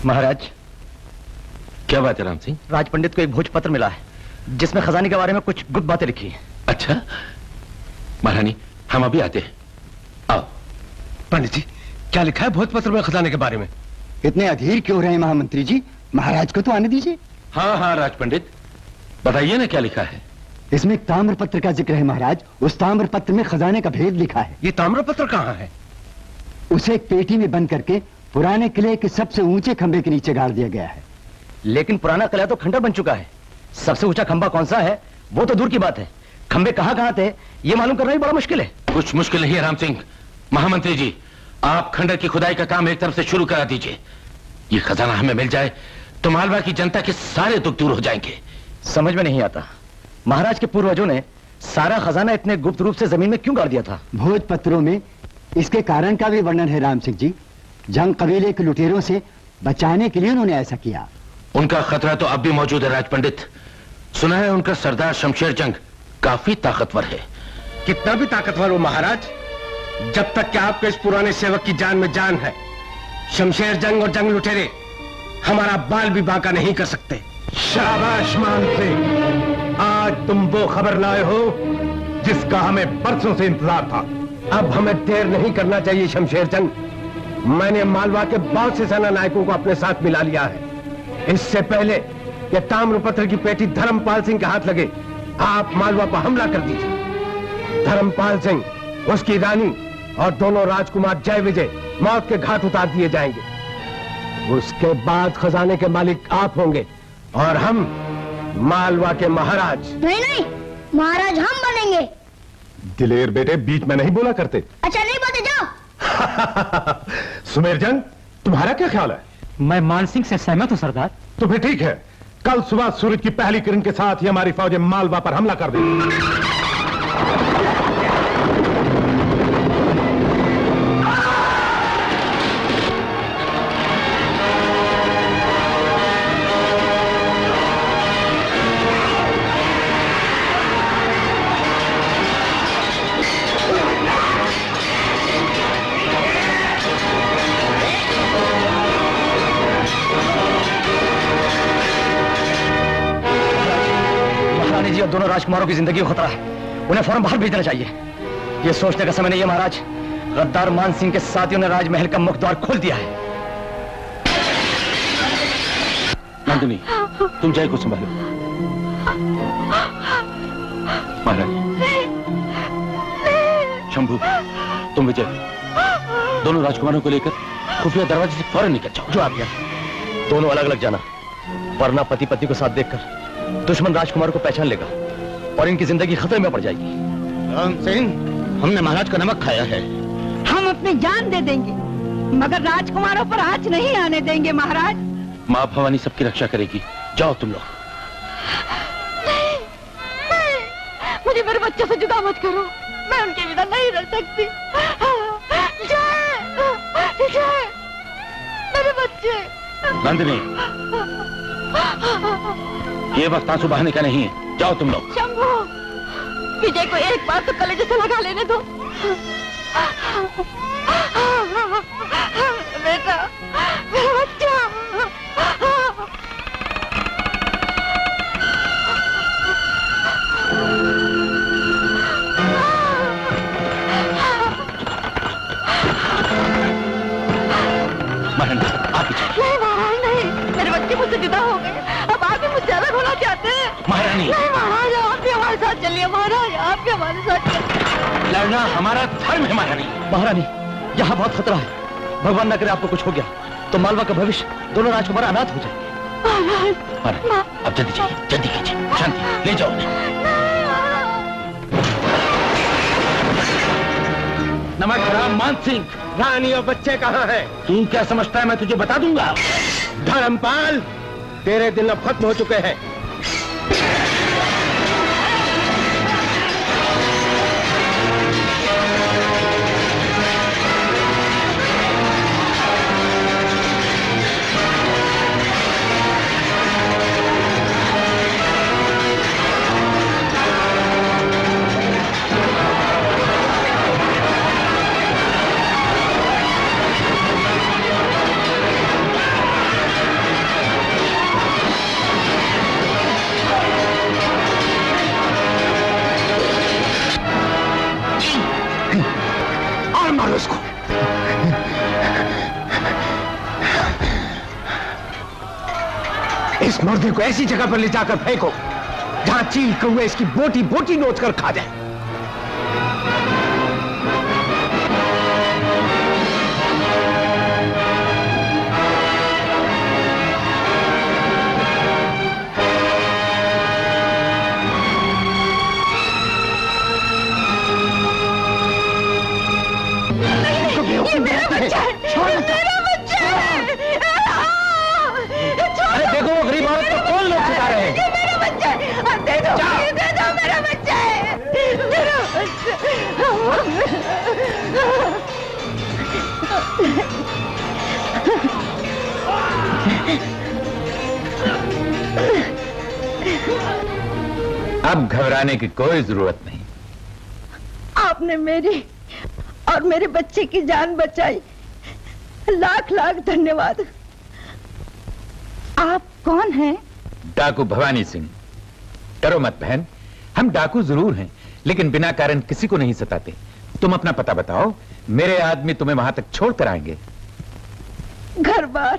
महाराज। क्या बात है राम सिंह? राज पंडित को एक भोज पत्र मिला है जिसमें खजाने के बारे में कुछ गुप्त बातें लिखी हैं। अच्छा महारानी, हम अभी आते हैं। आओ। पंडित जी, क्या लिखा है भोज पत्र में खजाने के बारे में? इतने अधीर क्यों रहे महामंत्री जी? महाराज को तो आने दीजिए। हाँ हाँ राज पंडित, बताइए ना क्या लिखा है। इसमें एक ताम्र पत्र का जिक्र है महाराज। उस ताम्र पत्र में खजाने का भेद लिखा है। ये ताम्र पत्र कहाँ है? उसे एक पेटी में बंद करके पुराने किले के सबसे ऊंचे खंबे के नीचे गाड़ दिया गया है। लेकिन पुराना किला तो खंडर बन चुका है। सबसे ऊंचा खंबा कौन सा है वो तो दूर की बात है, खंबे कहाँ थे ये मालूम करना ही बड़ा मुश्किल है। कुछ मुश्किल नहीं है राम सिंह। महामंत्री जी, आप खंडर की खुदाई का काम एक तरफ से शुरू करा दीजिए। ये खजाना हमें मिल जाए तो मालवा की जनता के सारे दुख दूर हो जाएंगे। समझ में नहीं आता, महाराज के पूर्वजों ने सारा खजाना इतने गुप्त रूप से जमीन में क्यों गाड़ दिया था? भोज पत्रों में इसके कारण का भी वर्णन है राम सिंह जी। जंग कबीले के लुटेरों से बचाने के लिए उन्होंने ऐसा किया। उनका खतरा तो अब भी मौजूद है राज पंडित। सुना है उनका सरदार शमशेर जंग काफी ताकतवर है। कितना भी ताकतवर हो महाराज, जब तक कि आपके इस पुराने सेवक की जान में जान है, शमशेर जंग और जंग लुटेरे हमारा बाल भी बांका नहीं कर सकते। शाबाश मान सिंह, आज तुम वो खबर लाए हो जिसका हमें बरसों से इंतजार था। अब हमें देर नहीं करना चाहिए शमशेर जंग। मैंने मालवा के बहुत से सेना नायकों को अपने साथ मिला लिया है। इससे पहले कि ताम्रपत्र की पेटी धर्मपाल सिंह के हाथ लगे, आप मालवा पर हमला कर दीजिए। धर्मपाल सिंह, उसकी रानी और दोनों राजकुमार जय विजय मौत के घाट उतार दिए जाएंगे। उसके बाद खजाने के मालिक आप होंगे और हम मालवा के महाराज। नहीं नहीं, महाराज हम बनेंगे। दिलेर बेटे, बीच में नहीं बोला करते। अच्छा नहीं बोलते, जाओ। सुमेर जंग, तुम्हारा क्या ख्याल है? मैं मान सिंह से सहमत हूँ सरदार। तो फिर ठीक है, कल सुबह सूरज की पहली किरण के साथ ही हमारी फौजें मालवा पर हमला कर देंगी। दोनों राजकुमारों की जिंदगी को खतरा है, उन्हें फौरन बाहर भेजना चाहिए। ये सोचने का समय नहीं है महाराज, गद्दार मान सिंह के साथियों ने राजमहल का मुख्य द्वार खोल दिया है। नंदिनी, तुम जय को संभालो। महाराज, शंभू, तुम विजय, दोनों राजकुमारों को लेकर खुफिया दरवाजे से फौरन निकल जाओ। जो आज्ञा। दोनों अलग अलग जाना, वरना पति पत्नी को साथ देखकर दुश्मन राजकुमार को पहचान लेगा और इनकी जिंदगी खतरे में पड़ जाएगी। राम सिंह, हमने महाराज का नमक खाया है। हम अपनी जान दे देंगे मगर राजकुमारों पर आंच नहीं आने देंगे महाराज। माँ भवानी सबकी रक्षा करेगी, जाओ तुम लोग। नहीं, नहीं, मुझे मेरे बच्चों से जुदा मत करो, मैं उनके बिना नहीं रह सकती। जय, जय, मेरे बच्चे। नंदिनी, ये वक्त आंसू बहाने का नहीं है, जाओ तुम लोग। शंभू, विजय को एक बार तो कलेजे से लगा लेने दो। बेटा, मेरा बच्चा। महारानी, आप नहीं महाराज नहीं, मेरे बच्चे मुझसे जुदा हो गए, अब आप भी मुझसे अलग होना चाहते हैं। महारानी। नहीं महाराज, आप भी हमारे साथ चलिए महाराज, आप भी हमारे साथ चलिए। लड़ना हमारा धर्म है महारानी। महारानी, यहाँ बहुत खतरा है, भगवान न करे आपको कुछ हो गया तो मालवा का भविष्य, दोनों राजकुमार अनाथ हो जाएंगे। महाराज, अब जल्दी जाइए, जल्दी कीजिए, शांति, ले जाओ उन्हें। नमस्कार मान सिंह। रानी और बच्चे कहाँ हैं? तू क्या समझता है मैं तुझे बता दूंगा? धर्मपाल, तेरे दिन अब खत्म हो चुके हैं। मारो इसको। इस मुर्दे को ऐसी जगह पर ले जाकर फेंको जहां चील कौवे इसकी बोटी बोटी नोच कर खा जाए। ये मेरा बच्चा है, ये मेरा बच्चा है। अरे देखो वो गरीब औरत को कौन लोग सिखा रहे हैं? ये मेरा बच्चा है, दे दो, ये दे दो, मेरा बच्चा है, मेरा बच्चा। अब घबराने की कोई जरूरत नहीं। आपने मेरी और मेरे बच्चे की जान बचाई, लाख लाख धन्यवाद। आप कौन हैं? डाकू भवानी सिंह। डरो मत बहन, हम डाकू जरूर हैं लेकिन बिना कारण किसी को नहीं सताते। तुम अपना पता बताओ, मेरे आदमी तुम्हें वहां तक छोड़ कर आएंगे। घर बार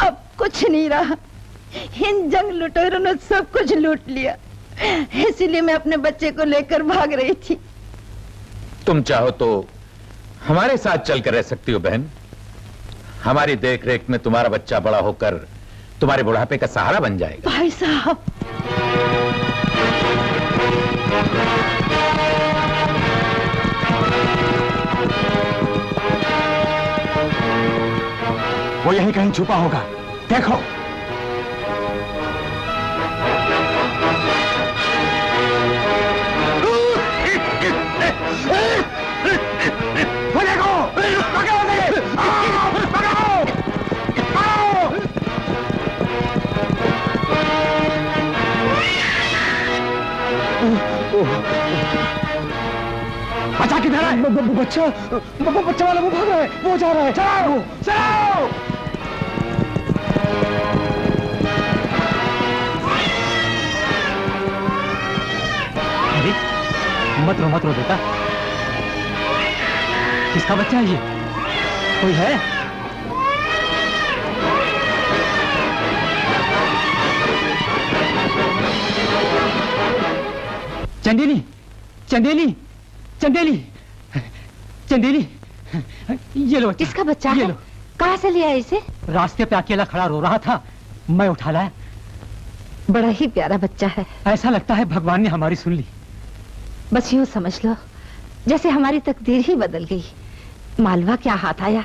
अब कुछ नहीं रहा, इन जंग लुटेरों ने सब कुछ लूट लिया, इसीलिए मैं अपने बच्चे को लेकर भाग रही थी। तुम चाहो तो हमारे साथ चलकर रह सकती हो बहन। हमारी देखरेख में तुम्हारा बच्चा बड़ा होकर तुम्हारे बुढ़ापे का सहारा बन जाएगा। भाई साहब, वो यहीं कहीं छुपा होगा, देखो। वो देखो, पकड़ो उसे, पकड़ो, पकड़ो। बच्चा किधर है? बच्चा वाला वो भाग रहा है, वो जा रहा है। चलाओ, चलाओ। मत रो बेटा। किसका बच्चा है ये? कोई है? चंदेली, चंदेली, चंदेली, चंदेली, ये लो। किसका बच्चा ये है? लो। कहाँ से लिया इसे? रास्ते पे अकेला खड़ा रो रहा था, मैं उठा लाया। बड़ा ही प्यारा बच्चा है। ऐसा लगता है भगवान ने हमारी सुन ली। बस यूं समझ लो जैसे हमारी तकदीर ही बदल गई। मालवा क्या हाथ आया,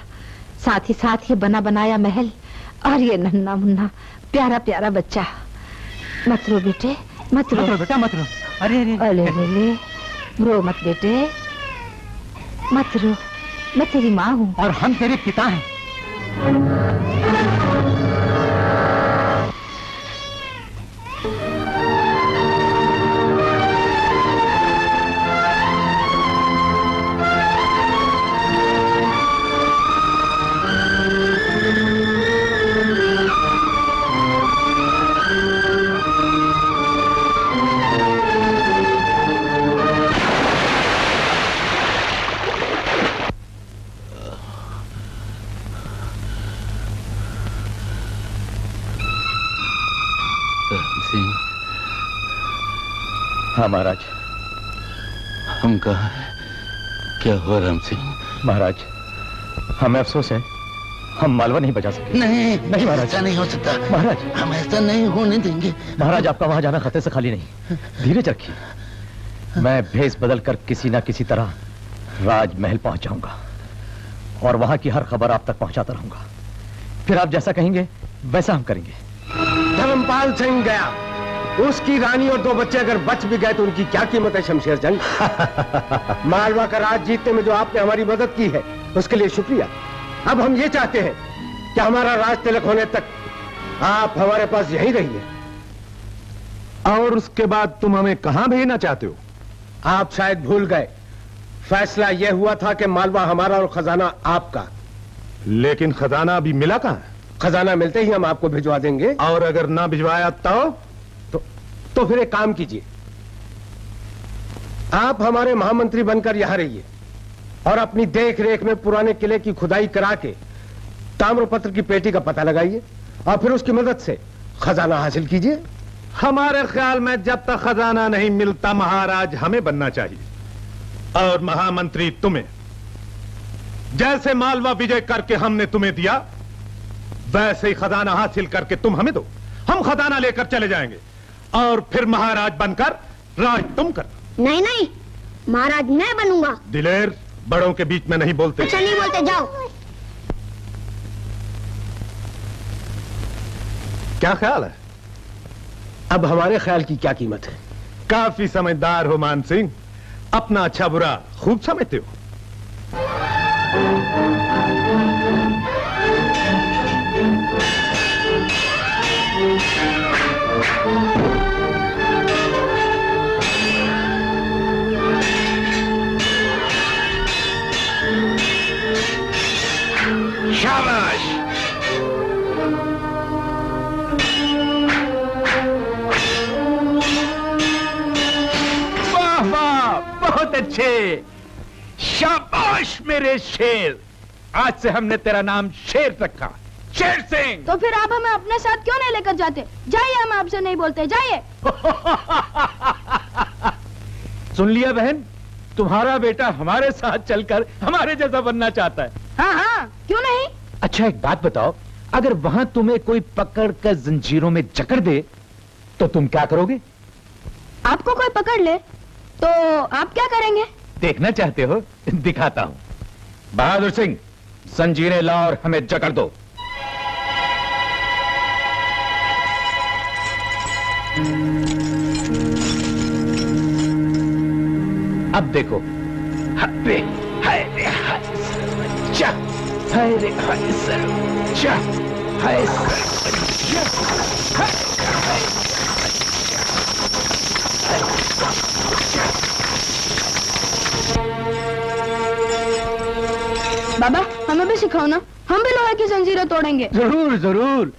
साथ ही साथ ये बना बनाया महल और ये नन्हा मुन्ना प्यारा प्यारा बच्चा। मत रो बेटे, मत रो बेटा, मत रो। अरे अरे अरे ले रो मत बेटे, मत रो, मैं तेरी माँ हूँ और हम तेरे पिता हैं। हाँ महाराज। हम कहा है? क्या हुआ राम सिंह? महाराज, हमें अफसोस है, हम मालवा नहीं बचा सके। नहीं नहीं महाराज, ऐसा नहीं हो सकता महाराज। हम ऐसा नहीं होने देंगे। महाराज, आपका वहां जाना खतरे से खाली नहीं। धीरज रखिए, मैं भेष बदल कर किसी ना किसी तरह राजमहल पहुंच जाऊंगा और वहां की हर खबर आप तक पहुंचाता रहूंगा। फिर आप जैसा कहेंगे वैसा हम करेंगे। धर्मपाल सिंह गया, उसकी रानी और 2 बच्चे अगर बच भी गए तो उनकी क्या कीमत है शमशेर जंग। मालवा का राज जीतने में जो आपने हमारी मदद की है उसके लिए शुक्रिया। अब हम ये चाहते हैं कि हमारा राज तिलक होने तक आप हमारे पास यहीं रहिए। और उसके बाद तुम हमें कहां भेजना चाहते हो? आप शायद भूल गए, फैसला यह हुआ था कि मालवा हमारा और खजाना आपका। लेकिन खजाना अभी मिला कहां? खजाना मिलते ही हम आपको भिजवा देंगे। और अगर ना भिजवाया तो फिर एक काम कीजिए, आप हमारे महामंत्री बनकर यहां रहिए और अपनी देख रेख में पुराने किले की खुदाई करा के ताम्रपत्र की पेटी का पता लगाइए और फिर उसकी मदद से खजाना हासिल कीजिए। हमारे ख्याल में जब तक खजाना नहीं मिलता महाराज हमें बनना चाहिए और महामंत्री तुम्हें। जैसे मालवा विजय करके हमने तुम्हें दिया वैसे ही खजाना हासिल करके तुम हमें दो। हम खजाना लेकर चले जाएंगे और फिर महाराज बनकर राज तुम करना। नहीं नहीं, महाराज मैं बनूंगा। दिलेर, बड़ों के बीच में नहीं बोलते। अच्छा नहीं बोलते, जाओ। क्या ख्याल है? अब हमारे ख्याल की क्या कीमत है? काफी समझदार हो मान सिंह, अपना अच्छा बुरा खूब समझते हो। शाबाश। वाह वाह, बहुत अच्छे। शाबाश मेरे शेर। आज से हमने तेरा नाम शेर रखा, शेर सिंह। तो फिर आप हमें अपने साथ क्यों नहीं लेकर जाते? जाइए, हम आपसे नहीं बोलते, जाइए। सुन लिया बहन, तुम्हारा बेटा हमारे साथ चलकर हमारे जैसा बनना चाहता है। हाँ हाँ, क्यों नहीं? अच्छा एक बात बताओ, अगर वहां तुम्हें कोई पकड़ कर जंजीरों में जकड़ दे तो तुम क्या करोगे? आपको कोई पकड़ ले तो आप क्या करेंगे? देखना चाहते हो? दिखाता हूं। बहादुर सिंह, जंजीरें लाओ और हमें जकड़ दो। अब देखो। हाय हाय रे हाय सर्वज्ञ, हाय रे हाय सर्वज्ञ, हाय सर्वज्ञ, हाय हाय बाबा, हमें भी सिखाओ ना, हम भी लोहे की जंजीरें तोड़ेंगे। जरूर जरूर।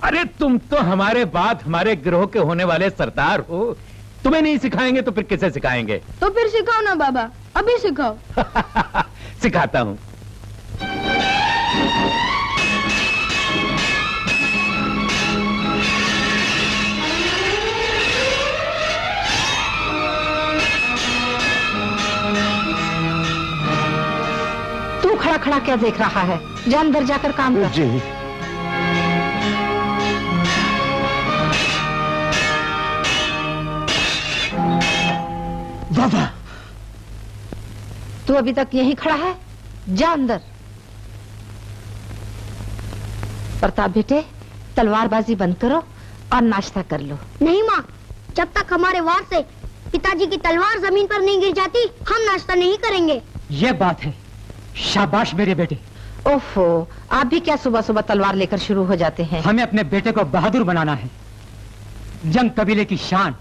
अरे तुम तो हमारे बाद हमारे गिरोह के होने वाले सरदार हो, तुम्हें नहीं सिखाएंगे तो फिर किसे सिखाएंगे? तो फिर सिखाओ ना बाबा, अभी सिखाओ। सिखाता हूं। तू खड़ा खड़ा क्या देख रहा है? जा अंदर जाकर काम कर। जी। बाबा, तू अभी तक यहीं खड़ा है? जा अंदर। प्रताप बेटे, तलवारबाजी बंद करो और नाश्ता कर लो। नहीं माँ, जब तक हमारे वार से पिताजी की तलवार जमीन पर नहीं गिर जाती, हम नाश्ता नहीं करेंगे। ये बात है। शाबाश मेरे बेटे। ओफो, आप भी क्या सुबह सुबह तलवार लेकर शुरू हो जाते हैं? हमें अपने बेटे को बहादुर बनाना है। जंग कबीले की शान,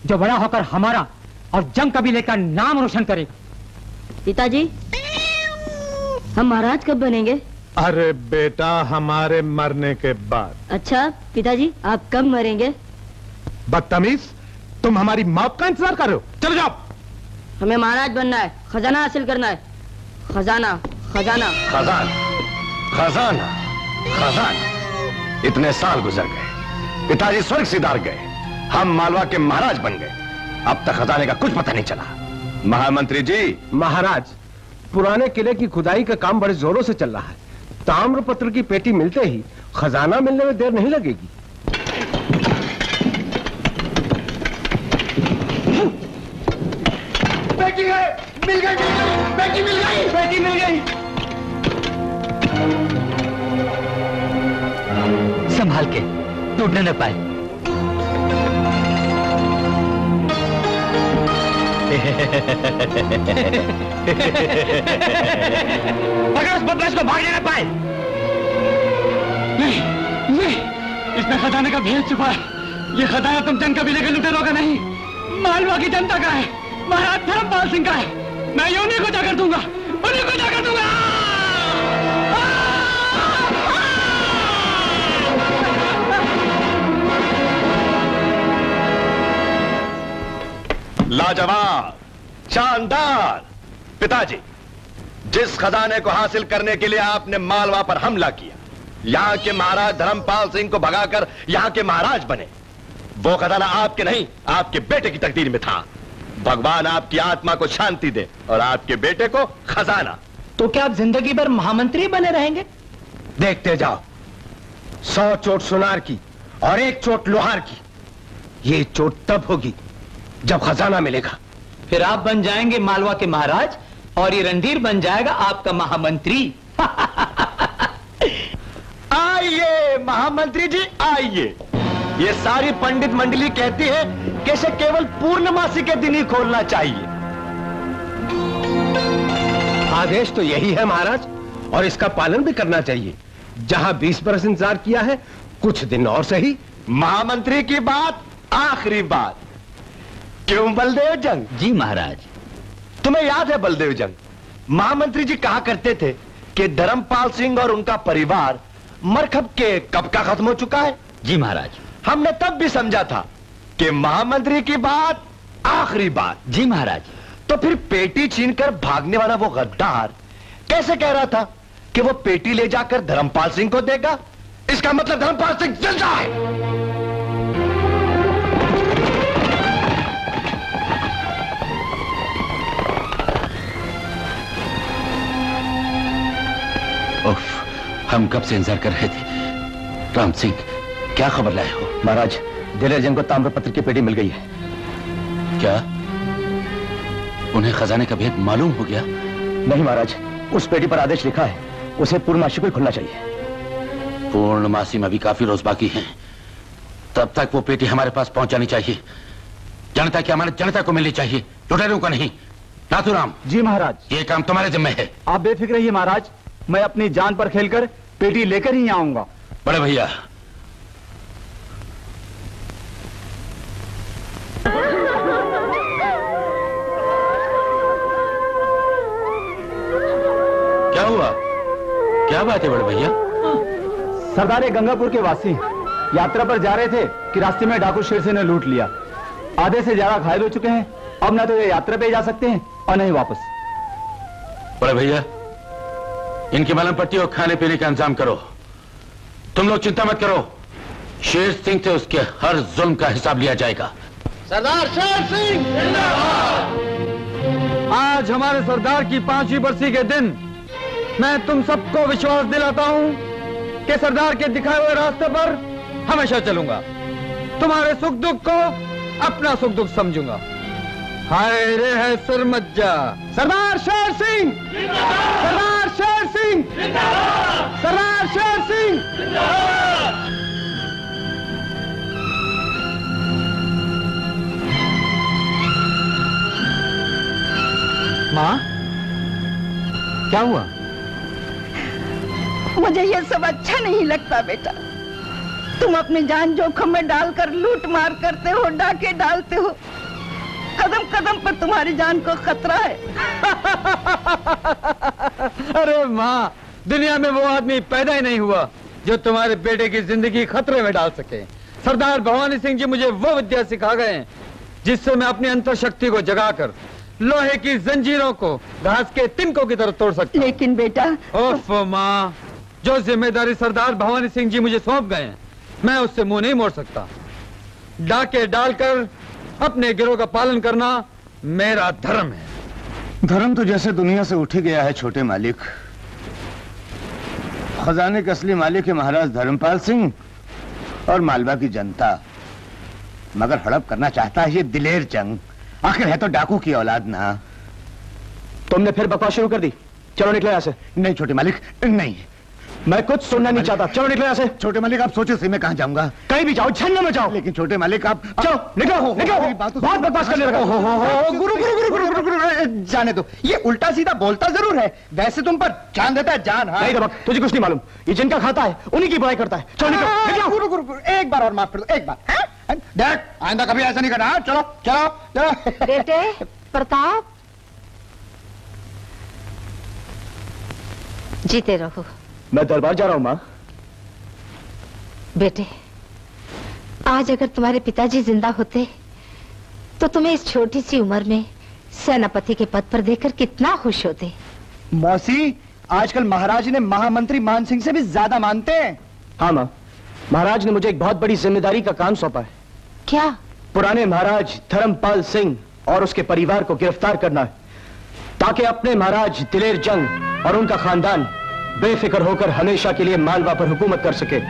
जो बड़ा होकर हमारा और जंग कबीले का नाम रोशन करे। पिताजी, हम महाराज कब बनेंगे? अरे बेटा, हमारे मरने के बाद। अच्छा पिताजी, आप कब मरेंगे? बदतमीज, तुम हमारी मौत का इंतजार कर रहे हो? चलो जाओ। हमें महाराज बनना है, खजाना हासिल करना है। खजाना खजाना खजाना खजाना खजाना। इतने साल गुजर गए, पिताजी स्वर्ग सिधार गए, हम मालवा के महाराज बन गए, अब तक खजाने का कुछ पता नहीं चला। महामंत्री जी। महाराज, पुराने किले की खुदाई का काम बड़े जोरों से चल रहा है। ताम्रपत्र की पेटी मिलते ही खजाना मिलने में देर नहीं लगेगी। बेटी है, मिल गई, बेटी मिल गई, बेटी मिल गई। संभाल के, टूटने न पाए। अगर उस बदमाश को भागने न पाए। नहीं, नहीं, इसमें खजाने का भेद छुपा है। ये खजाना तुम जंग कबीले के लुटेरों का नहीं, मालवा की जनता का है, महाराज धर्मपाल सिंह का है। मैं ये उन्हीं को जाकर दूंगा, उन्हीं को जाकर दूंगा। लाजवाब, शानदार। पिताजी, जिस खजाने को हासिल करने के लिए आपने मालवा पर हमला किया, यहां के महाराज धर्मपाल सिंह को भगाकर यहां के महाराज बने, वो खजाना आपके नहीं, आपके बेटे की तकदीर में था। भगवान आपकी आत्मा को शांति दे और आपके बेटे को खजाना। तो क्या आप जिंदगी भर महामंत्री बने रहेंगे? देखते जाओ, 100 चोट सुनार की और 1 चोट लोहार की। ये चोट तब होगी जब खजाना मिलेगा। फिर आप बन जाएंगे मालवा के महाराज और ये रणधीर बन जाएगा आपका महामंत्री। आइए महामंत्री जी आइए। ये सारी पंडित मंडली कहती है कि इसे केवल पूर्णमासी के दिन ही खोलना चाहिए। आदेश तो यही है महाराज, और इसका पालन भी करना चाहिए। जहां 20 बरस इंतजार किया है, कुछ दिन और सही। महामंत्री की बात आखिरी बात। क्यों बलदेव जंग? जी महाराज। तुम्हें याद है बलदेव जंग, महामंत्री जी कहा करते थे कि धर्मपाल सिंह और उनका परिवार मरकब के कब का खत्म हो चुका है। जी महाराज। हमने तब भी समझा था कि महामंत्री की बात आखिरी बात। जी महाराज। तो फिर पेटी छीनकर भागने वाला वो गद्दार कैसे कह रहा था कि वो पेटी ले जाकर धर्मपाल सिंह को देगा? इसका मतलब धर्मपाल सिंह जिंदा है। उफ, हम कब से इंतजार कर रहे थे। राम सिंह, क्या खबर लाए हो? महाराज, दिलेर जंग को ताम्रपत्र की पेटी मिल गई है। क्या उन्हें खजाने का भेद मालूम हो गया? नहीं महाराज, उस पेटी पर आदेश लिखा है, उसे पूर्णमासी को ही खुलना चाहिए। पूर्णमासी में भी काफी रोज बाकी हैं। तब तक वो पेटी हमारे पास पहुंच जानी चाहिए। जनता की अमानत जनता को मिलनी चाहिए, लुटेरों का नहीं। नाथुराम। जी महाराज। ये काम तुम्हारे जिम्मे है। आप बेफिक्र रहिए महाराज, मैं अपनी जान पर खेलकर पेटी लेकर ही आऊंगा। बड़े भैया, क्या हुआ? क्या बात है बड़े भैया? सरदार गंगापुर के वासी यात्रा पर जा रहे थे कि रास्ते में डाकू शेरसिंह ने लूट लिया। आधे से ज्यादा घायल हो चुके हैं। अब ना तो ये यात्रा पे जा सकते हैं और नहीं वापस। बड़े भैया, इनकी मलहम पट्टी और खाने पीने का इंतजाम करो। तुम लोग चिंता मत करो, शेर सिंह से उसके हर जुल्म का हिसाब लिया जाएगा। सरदार शेर सिंह जिंदाबाद। आज हमारे सरदार की 5वीं बरसी के दिन मैं तुम सबको विश्वास दिलाता हूं कि सरदार के दिखाए हुए रास्ते पर हमेशा चलूंगा। तुम्हारे सुख दुख को अपना सुख दुख समझूंगा। हाय रे है सिरमज्जा। सरदार शेर सिंह, सरदार शेर सिंह, सरदार शेर सिंह। माँ, क्या हुआ? मुझे ये सब अच्छा नहीं लगता बेटा। तुम अपनी जान जोखिम में डालकर लूट मार करते हो, डाके डालते हो। कदम कदम पर तुम्हारी जान को खतरा है। अरे माँ, दुनिया में वो आदमी पैदा ही नहीं हुआ जो तुम्हारे बेटे की जिंदगी खतरे में डाल सके। सरदार भवानी सिंह जी मुझे वो विद्या सिखा गए हैं जिससे मैं अपनी अंतर शक्ति को जगाकर लोहे की जंजीरों को घास के तिनकों की तरह तोड़ सकता। लेकिन बेटा। ओफ माँ, जो जिम्मेदारी सरदार भवानी सिंह जी मुझे सौंप गए हैं, मैं उससे मुंह नहीं मोड़ सकता। डाके डालकर अपने गिरोह का पालन करना मेरा धर्म है। धर्म तो जैसे दुनिया से उठ ही गया है छोटे मालिक। खजाने के असली मालिक है महाराज धर्मपाल सिंह और मालवा की जनता। मगर हड़प करना चाहता है ये दिलेर जंग। आखिर है तो डाकू की औलाद ना। तुमने फिर बकवास शुरू कर दी। चलो निकलो यहाँ से। नहीं छोटे मालिक, नहीं, मैं कुछ सुनना नहीं चाहता। चलो निकलो यहाँ से। छोटे मालिक, आप सोचो मैं कहाँ जाऊंगा? कहीं भी जाओ, छन्ने में जाओ। लेकिन छोटे मालिक आप चलो निकलो, निकलो। बहुत बकवास करने लगा। गुरु गुरु गुरु गुरु गुरु गुरु जाने दो। ये उल्टा सीधा बोलता जरूर है, वैसे तुम पर जान देता है जान। हाँ? नहीं दबक, तुझे कुछ नहीं मालूम। ये जिनका खाता है उन्हीं की बुराई करता है। चलो निकलो। गुरु गुरु गुरु, एक बार और माफ कर दो, एक बार। देख, आइंदा कभी ऐसा नहीं करना। चलो चलो चलो। बेटे प्रताप, जीते रहो। मैं दरबार जा रहा हूं माँ। बेटे, आज अगर तुम्हारे पिताजी जिंदा होते तो तुम्हें इस छोटी सी उम्र में सेनापति के पद पर देखकर कितना खुश होते। मौसी, आजकल महाराज ने महामंत्री मान सिंह से भी ज्यादा मानते हैं। हाँ माँ, महाराज ने मुझे एक बहुत बड़ी जिम्मेदारी का काम सौंपा है। क्या? पुराने महाराज धर्मपाल सिंह और उसके परिवार को गिरफ्तार करना है, ताकि अपने महाराज दिलेर जंग और उनका खानदान बेफिक्र होकर हमेशा के लिए मालवा पर हुकूमत कर सके।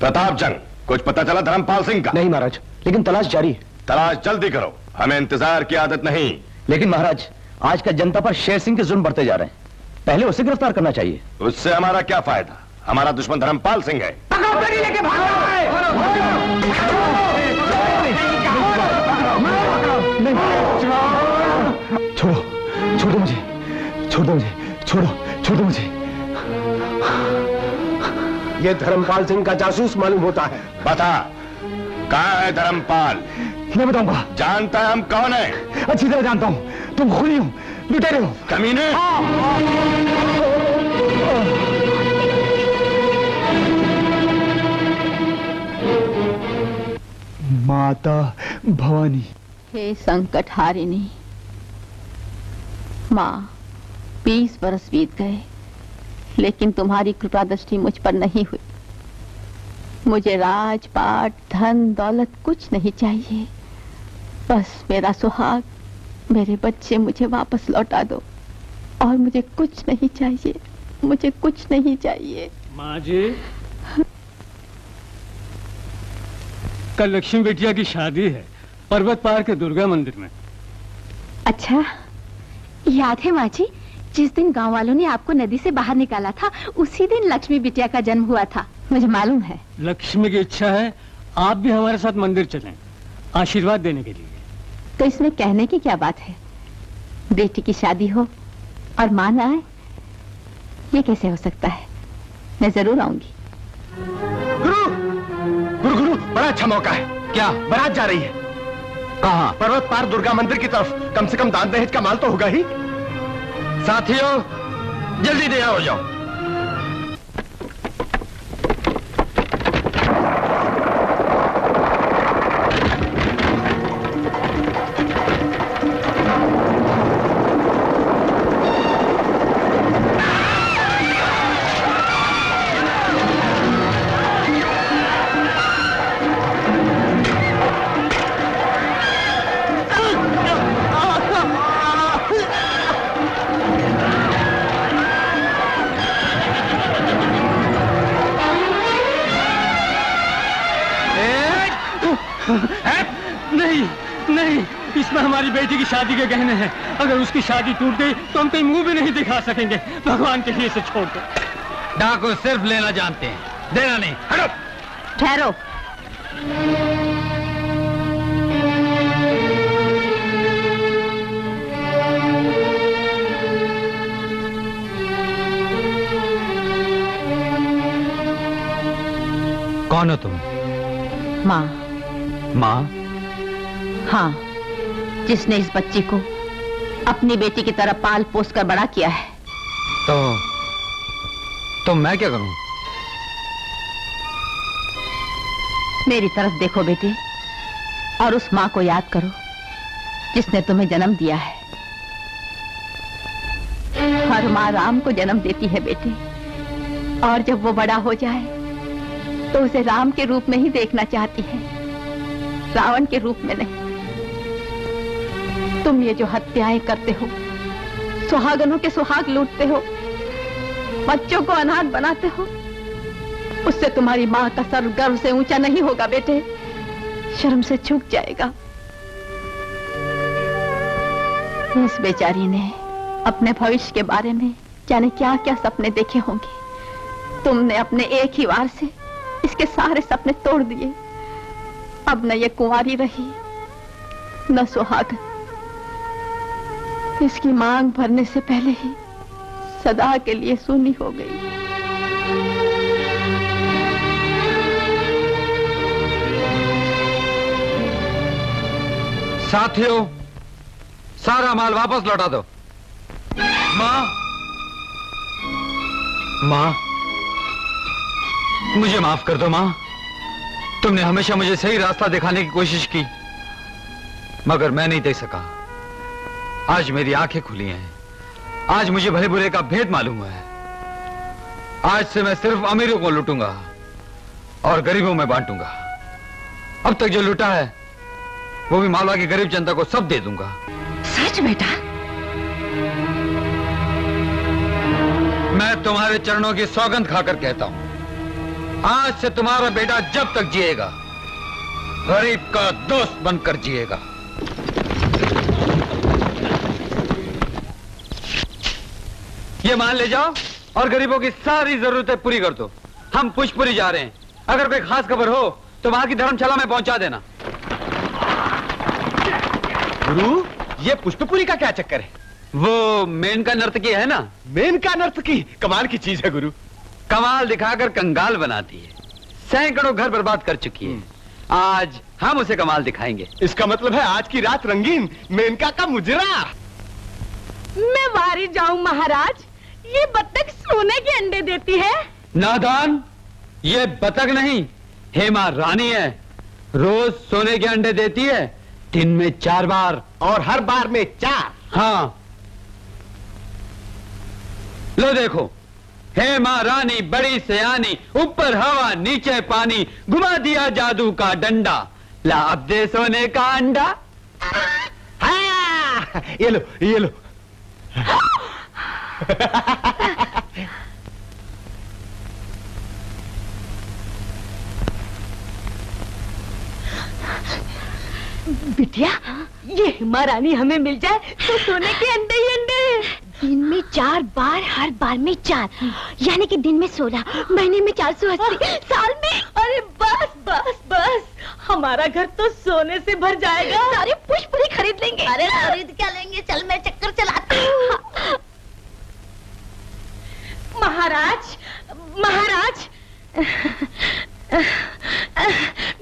प्रताप जंग, कुछ पता चला धर्मपाल सिंह का? नहीं महाराज, लेकिन तलाश जारी है। तलाश जल्दी करो, हमें इंतजार की आदत नहीं। लेकिन महाराज, आजकल जनता पर शेर सिंह के जुल्म बढ़ते जा रहे हैं, पहले उसे गिरफ्तार करना चाहिए। उससे हमारा क्या फायदा? हमारा दुश्मन धर्मपाल सिंह है। छोड़ो, छोड़ दो मुझे, छोड़ दो मुझे, छोड़ो, छोड़ दो मुझे। ये धर्मपाल सिंह का जासूस मालूम होता है। बता, कहाँ है धर्मपाल? मैं बताऊंगा। जानता है हम कौन है? अच्छी तरह जानता हूँ, तुम खूनी हो, लुटेरे हो, कमीने। माता भवानी। हे संकट हारिणी माँ, 20 वर्ष बीत गए, लेकिन तुम्हारी कृपा दृष्टि मुझ पर नहीं हुई। मुझे राजपाट, धन दौलत कुछ नहीं चाहिए, बस मेरा सुहाग, मेरे बच्चे मुझे वापस लौटा दो। और मुझे कुछ नहीं चाहिए, मुझे कुछ नहीं चाहिए। माँ जी, कल लक्ष्मी बिटिया की शादी है, पर्वत पार के दुर्गा मंदिर में। अच्छा, याद है माँ जी, जिस दिन गांव वालों ने आपको नदी से बाहर निकाला था, उसी दिन लक्ष्मी बिटिया का जन्म हुआ था, मुझे मालूम है। लक्ष्मी की इच्छा है आप भी हमारे साथ मंदिर चलें, आशीर्वाद देने के लिए। तो इसमें कहने की क्या बात है? बेटी की शादी हो और मां ना आए, ये कैसे हो सकता है? मैं जरूर आऊंगी। गुरु, गुरु गुरु, बड़ा अच्छा मौका है। क्या? बारात जा रही है। कहाँ? पर्वत पार दुर्गा मंदिर की तरफ। कम से कम दान दहेज का माल तो होगा ही। साथियों, जल्दी तैयार हो जाओ। नहीं नहीं, इसमें हमारी बेटी की शादी के गहने हैं। अगर उसकी शादी टूट गई तो हम कहीं मुंह भी नहीं दिखा सकेंगे। भगवान के लिए इसे छोड़ दो। डाकू सिर्फ लेना जानते हैं, देना नहीं। हटो। ठहरो। कौन हो तुम? माँ। माँ? हाँ, जिसने इस बच्ची को अपनी बेटी की तरह पाल पोस कर बड़ा किया है। तो मैं क्या करूं? मेरी तरफ देखो बेटी, और उस माँ को याद करो जिसने तुम्हें जन्म दिया है। हर माँ राम को जन्म देती है बेटी, और जब वो बड़ा हो जाए तो उसे राम के रूप में ही देखना चाहती है, रावण के रूप में नहीं। तुम ये जो हत्याएं करते हो, सुहागनों के सुहाग लूटते हो, बच्चों को अनाथ बनाते हो, उससे तुम्हारी माँ का सर गर्व से ऊंचा नहीं होगा बेटे, शर्म से झुक जाएगा। इस बेचारी ने अपने भविष्य के बारे में जाने क्या क्या सपने देखे होंगे। तुमने अपने एक ही वार से इसके सारे सपने तोड़ दिए। अब न ये कुंवारी रही, न सुहागन। इसकी मांग भरने से पहले ही सदा के लिए सूनी हो गई। साथियों, सारा माल वापस लौटा दो। माँ, माँ, मुझे माफ कर दो माँ। तुमने हमेशा मुझे सही रास्ता दिखाने की कोशिश की, मगर मैं नहीं देख सका। आज मेरी आंखें खुली हैं। आज मुझे भले बुरे का भेद मालूम है। आज से मैं सिर्फ अमीरों को लूटूंगा और गरीबों में बांटूंगा। अब तक जो लूटा है वो भी मालवा की गरीब जनता को सब दे दूंगा। सच बेटा? मैं तुम्हारे चरणों की सौगंध खाकर कहता हूं, आज से तुम्हारा बेटा जब तक जिएगा गरीब का दोस्त बनकर जिएगा। ये मान ले जाओ और गरीबों की सारी जरूरतें पूरी कर दो। हम पुष्पपुरी जा रहे हैं। अगर कोई खास खबर हो तो वहां की धर्मशाला में पहुंचा देना। गुरु, ये पुष्पपुरी का क्या चक्कर है? वो मेनका नर्तकी है ना? मेनका नर्तकी कमाल की चीज है गुरु। कमाल दिखाकर कंगाल बनाती है। सैकड़ों घर बर्बाद कर चुकी है। आज हम उसे कमाल दिखाएंगे। इसका मतलब है आज की रात रंगीन, मेनका का मुजरा। मैं वारी जाऊं महाराज? ये बत्तख सोने के अंडे देती है। नादान, ये बतख नहीं, हेमा रानी है। रोज सोने के अंडे देती है, दिन में 4 बार, और हर बार में 4। हाँ, लो देखो, हेमा रानी बड़ी सयानी, ऊपर हवा नीचे पानी, घुमा दिया जादू का डंडा, लाभ दे सोने का अंडा। हाँ, ये लो, ये लो। बिटिया, ये हेमा रानी हमें मिल जाए तो सोने के अंडे ही अंडे। दिन में 4 बार, हर बार में 4, यानी कि दिन में 16, महीने में 480, साल में। अरे बस बस बस, हमारा घर तो सोने से भर जाएगा। सारे पुष्पपुरी खरीद लेंगे। अरे खरीद क्या लेंगे, चल मैं चक्कर चलाती हूँ। महाराज, महाराज,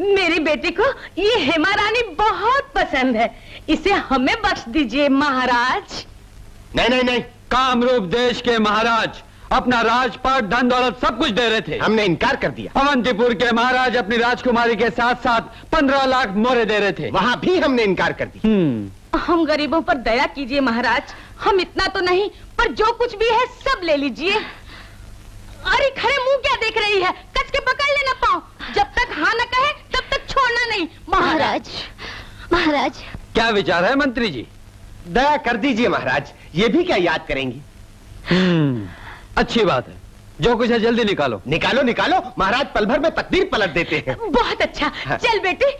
मेरी बेटी को ये हेमा रानी बहुत पसंद है, इसे हमें बख्श दीजिए महाराज। नहीं नहीं नहीं, कामरूप देश के महाराज अपना राजपाट, धन दौलत सब कुछ दे रहे थे। हमने इनकार कर दिया। अवंतीपुर के महाराज अपनी राजकुमारी के साथ साथ 15 लाख मोहरे दे रहे थे, वहां भी हमने इनकार कर दिया। हम गरीबों पर दया कीजिए महाराज, हम इतना तो नहीं पर जो कुछ भी है सब ले लीजिए। अरे खड़े मुंह क्या देख रही है, कस के पकड़ लेना पाओ, जब तक हाँ न कहे तब तक छोड़ना नहीं। महाराज, महाराज, क्या विचार है मंत्री जी? दया कर दीजिए महाराज, ये भी क्या याद करेंगी? अच्छी बात है, जो कुछ है जल्दी निकालो। निकालो निकालो, महाराज पल भर में तकदीर पलट देते हैं। बहुत अच्छा, चल बेटी।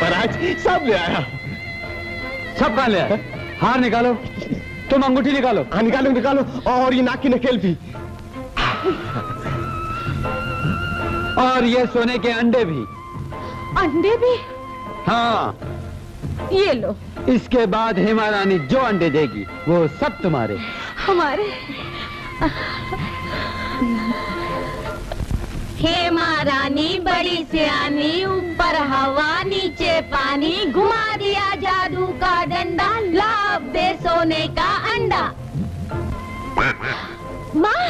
महाराज सब ले आया। सब कहाँ ले आया? हार निकालो, तुम अंगूठी निकालो। हाँ निकालो निकालो, और ये नाक की नकेल भी, और ये सोने के अंडे भी। अंडे भी? हाँ, ये लो। इसके बाद हेमा रानी जो अंडे देगी वो सब तुम्हारे। हमारे? हेमा रानी बड़ी सियानी, ऊपर हवा नीचे पानी, घुमा दिया जादू का डंडा, लाभ दे सोने का अंडा। माँ,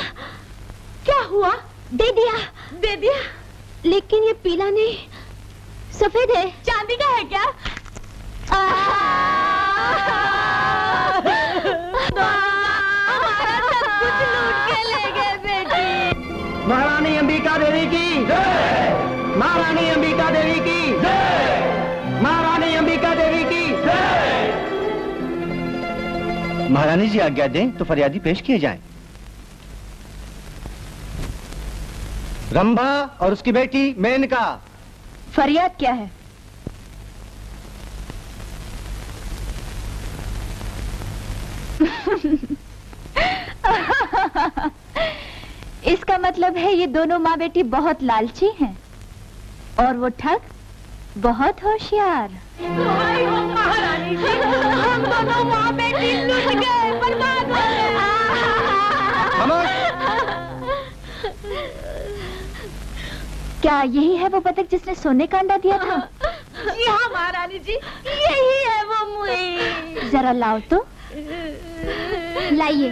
क्या हुआ? दे दिया। दे दिया? लेकिन ये पीला नहीं, सफेद है। चांदी का है क्या? हमारा सब कुछ लूट के ले गए बेटी। महारानी अंबिका देवी की जय। महारानी अंबिका देवी की जय। महारानी अंबिका देवी की जय। महारानी जी आज्ञा दें तो फरियादी पेश किए जाएं। रंभा और उसकी बेटी मेनका। फरियाद क्या है? इसका मतलब है ये दोनों माँ बेटी बहुत लालची हैं और वो ठग बहुत होशियार। महारानी जी, हम दोनों माँ बेटी लूट गए, बर्बाद हो गए। क्या यही है वो बतख जिसने सोने का अंडा दिया था? जी हाँ महारानी जी, यही है वो मुई। जरा लाओ तो। लाइए।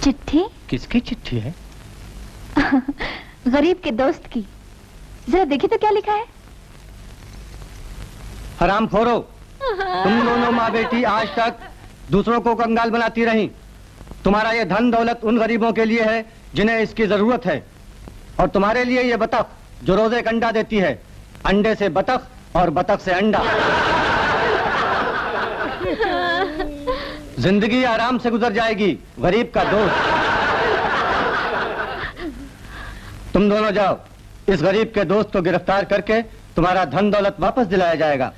चिट्ठी? किसकी चिट्ठी है? गरीब के दोस्त की। जरा देखिए तो क्या लिखा है। हरामखोरो, तुम दोनों माँ बेटी आज तक दूसरों को कंगाल बनाती रही। तुम्हारा ये धन दौलत उन गरीबों के लिए है जिन्हें इसकी जरूरत है, और तुम्हारे लिए ये बतख जो रोज एक अंडा देती है, अंडे से बतख और बतख से अंडा। जिंदगी आराम से गुजर जाएगी, गरीब का दोस्त। तुम दोनों जाओ, इस गरीब के दोस्त को गिरफ्तार करके तुम्हारा धन दौलत वापस दिलाया जाएगा।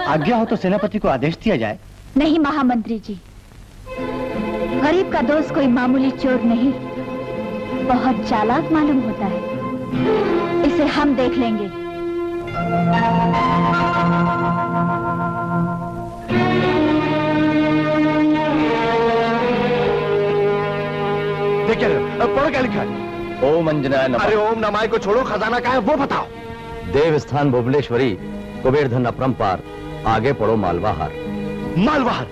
आज्ञा हो तो सेनापति को आदेश दिया जाए। नहीं महामंत्री जी, गरीब का दोस्त कोई मामूली चोर नहीं, बहुत चालाक मालूम होता है। इसे हम देख लेंगे। देखिए पढ़ो क्या लिखा है। ओम अंजनाय नमः। अरे ओम नमाय को छोड़ो, खजाना क्या है वो बताओ। देवस्थान भुवनेश्वरी, कुबेर धन अपरंपार, आगे पढ़ो मालवाहार। मालवाहार?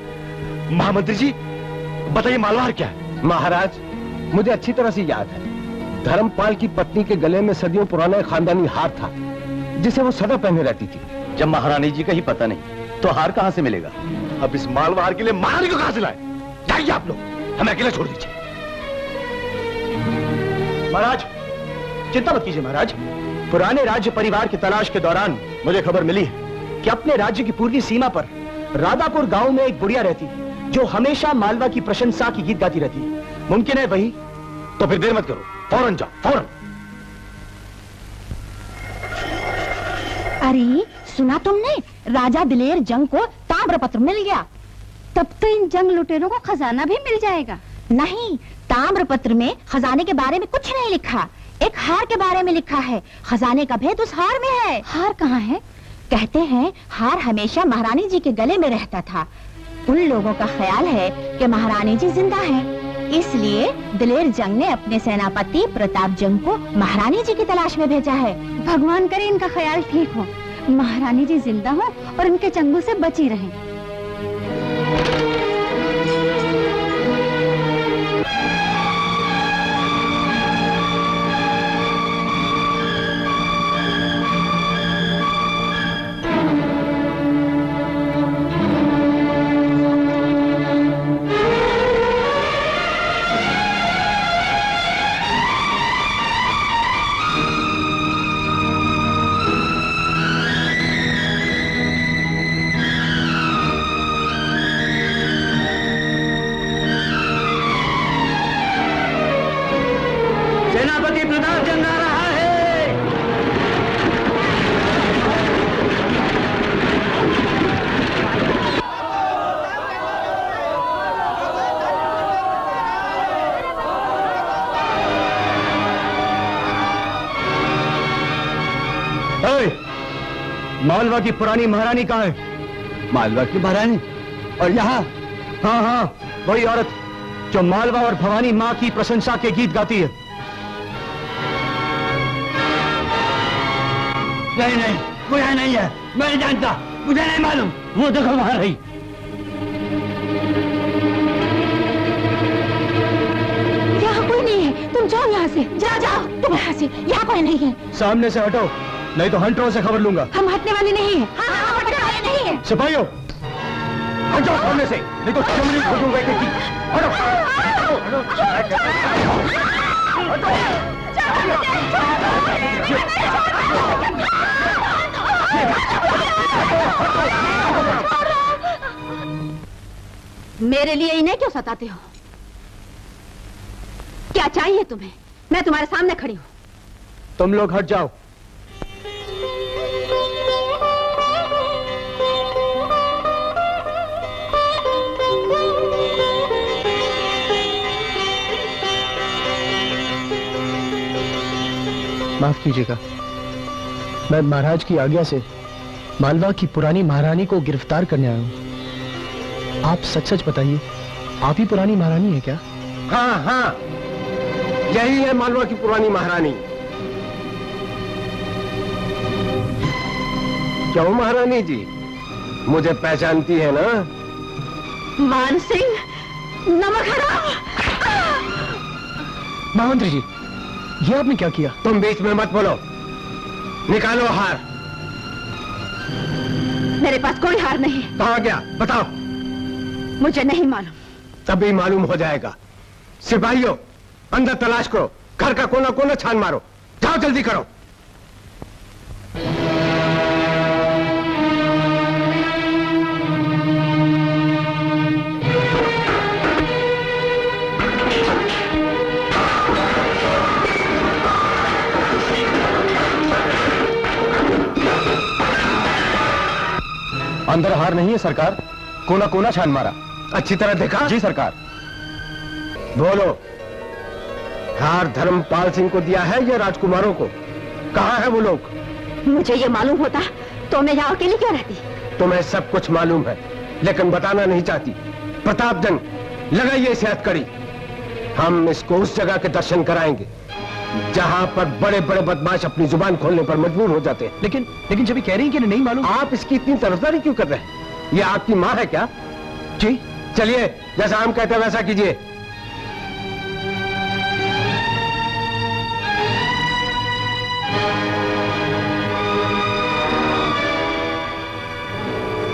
महामंत्री जी बताइए मालवाहार क्या है? महाराज, मुझे अच्छी तरह से याद है, धर्मपाल की पत्नी के गले में सदियों पुराना खानदानी हार था जिसे वो सदा पहने रहती थी। जब महारानी जी का ही पता नहीं तो हार कहां से मिलेगा? अब इस मालवाहार के लिए महारानी को कहां से लाए? जाइए आप लोग, हमें अकेला छोड़ दीजिए। महाराज चिंता मत कीजिए महाराज, पुराने राज्य परिवार की तलाश के दौरान मुझे खबर मिली है कि अपने राज्य की पूर्वी सीमा पर राधापुर गांव में एक बुढ़िया रहती है जो हमेशा मालवा की प्रशंसा की गीत गाती रहती है। मुमकिन है वही? तो फिर देर मत करो, फौरन जाओ, फौरन। अरे सुना तुमने, राजा दिलेर जंग को ताम्रपत्र मिल गया। तब तो इन जंग लुटेरों को खजाना भी मिल जाएगा। नहीं, ताम्रपत्र में खजाने के बारे में कुछ नहीं लिखा, एक हार के बारे में लिखा है। खजाने का भेद उस हार में है। हार कहाँ है? कहते हैं हार हमेशा महारानी जी के गले में रहता था। उन लोगों का ख्याल है कि महारानी जी जिंदा हैं, इसलिए दिलेर जंग ने अपने सेनापति प्रताप जंग को महारानी जी की तलाश में भेजा है। भगवान करे इनका ख्याल ठीक हो, महारानी जी जिंदा हो और इनके चंगुल से बची रहें। मालवा की पुरानी महारानी कहाँ है? मालवा की महारानी? और यहाँ? हाँ हाँ, वही औरत जो मालवा और भवानी माँ की प्रशंसा के गीत गाती है। नहीं नहीं, वो यहाँ नहीं है, मैं नहीं जानता, मुझे नहीं मालूम। वो देखो वहां रही। यहाँ कोई नहीं है, तुम जाओ यहाँ से, जाओ तुम यहाँ से, यहाँ कोई नहीं है। सामने से हटो, नहीं तो हंटरों से खबर लूंगा। हम हटने वाले नहीं हैं। हाँ, हटने वाले नहीं हैं। सिपाहियों हट जाओ सामने से, नहीं तो चमड़ी खोदूंगा एक की। हटो मेरे लिए इन्हें क्यों सताते हो? क्या चाहिए तुम्हें? मैं तुम्हारे सामने खड़ी हूँ। तुम लोग हट जाओ। माफ कीजिएगा, मैं महाराज की आज्ञा से मालवा की पुरानी महारानी को गिरफ्तार करने आया हूं। आप सच सच बताइए, आप ही पुरानी महारानी है क्या? हाँ हाँ, यही है मालवा की पुरानी महारानी। क्यों महारानी जी, मुझे पहचानती है ना? मान सिंह, नमक हराम! महामंत्री जी, ये आपने क्या किया? तुम बीच में मत बोलो, निकालो हार। मेरे पास कोई हार नहीं। कहाँ गया बताओ। मुझे नहीं मालूम। तभी मालूम हो जाएगा। सिपाहियों, अंदर तलाश करो, घर का कोना कोना छान मारो, जाओ जल्दी करो। अंदर हार नहीं है सरकार, कोना कोना छान मारा। अच्छी तरह देखा? जी सरकार। बोलो, हार धर्मपाल सिंह को दिया है या राजकुमारों को? कहाँ है वो लोग? मुझे ये मालूम होता तो मैं यहाँ अकेली क्यों रहती? तुम्हें सब कुछ मालूम है, लेकिन बताना नहीं चाहती। प्रतापजंग, लगाइए इसे हथकड़ी। हम इसको उस जगह के दर्शन कराएंगे जहां पर बड़े बड़े बदमाश अपनी जुबान खोलने पर मजबूर हो जाते हैं। लेकिन जब कह रही हैं कि नहीं मालूम। आप इसकी इतनी तरफदारी क्यों कर रहे हैं? ये आपकी माँ है क्या? जी। चलिए, जैसा हम कहते हैं वैसा कीजिए।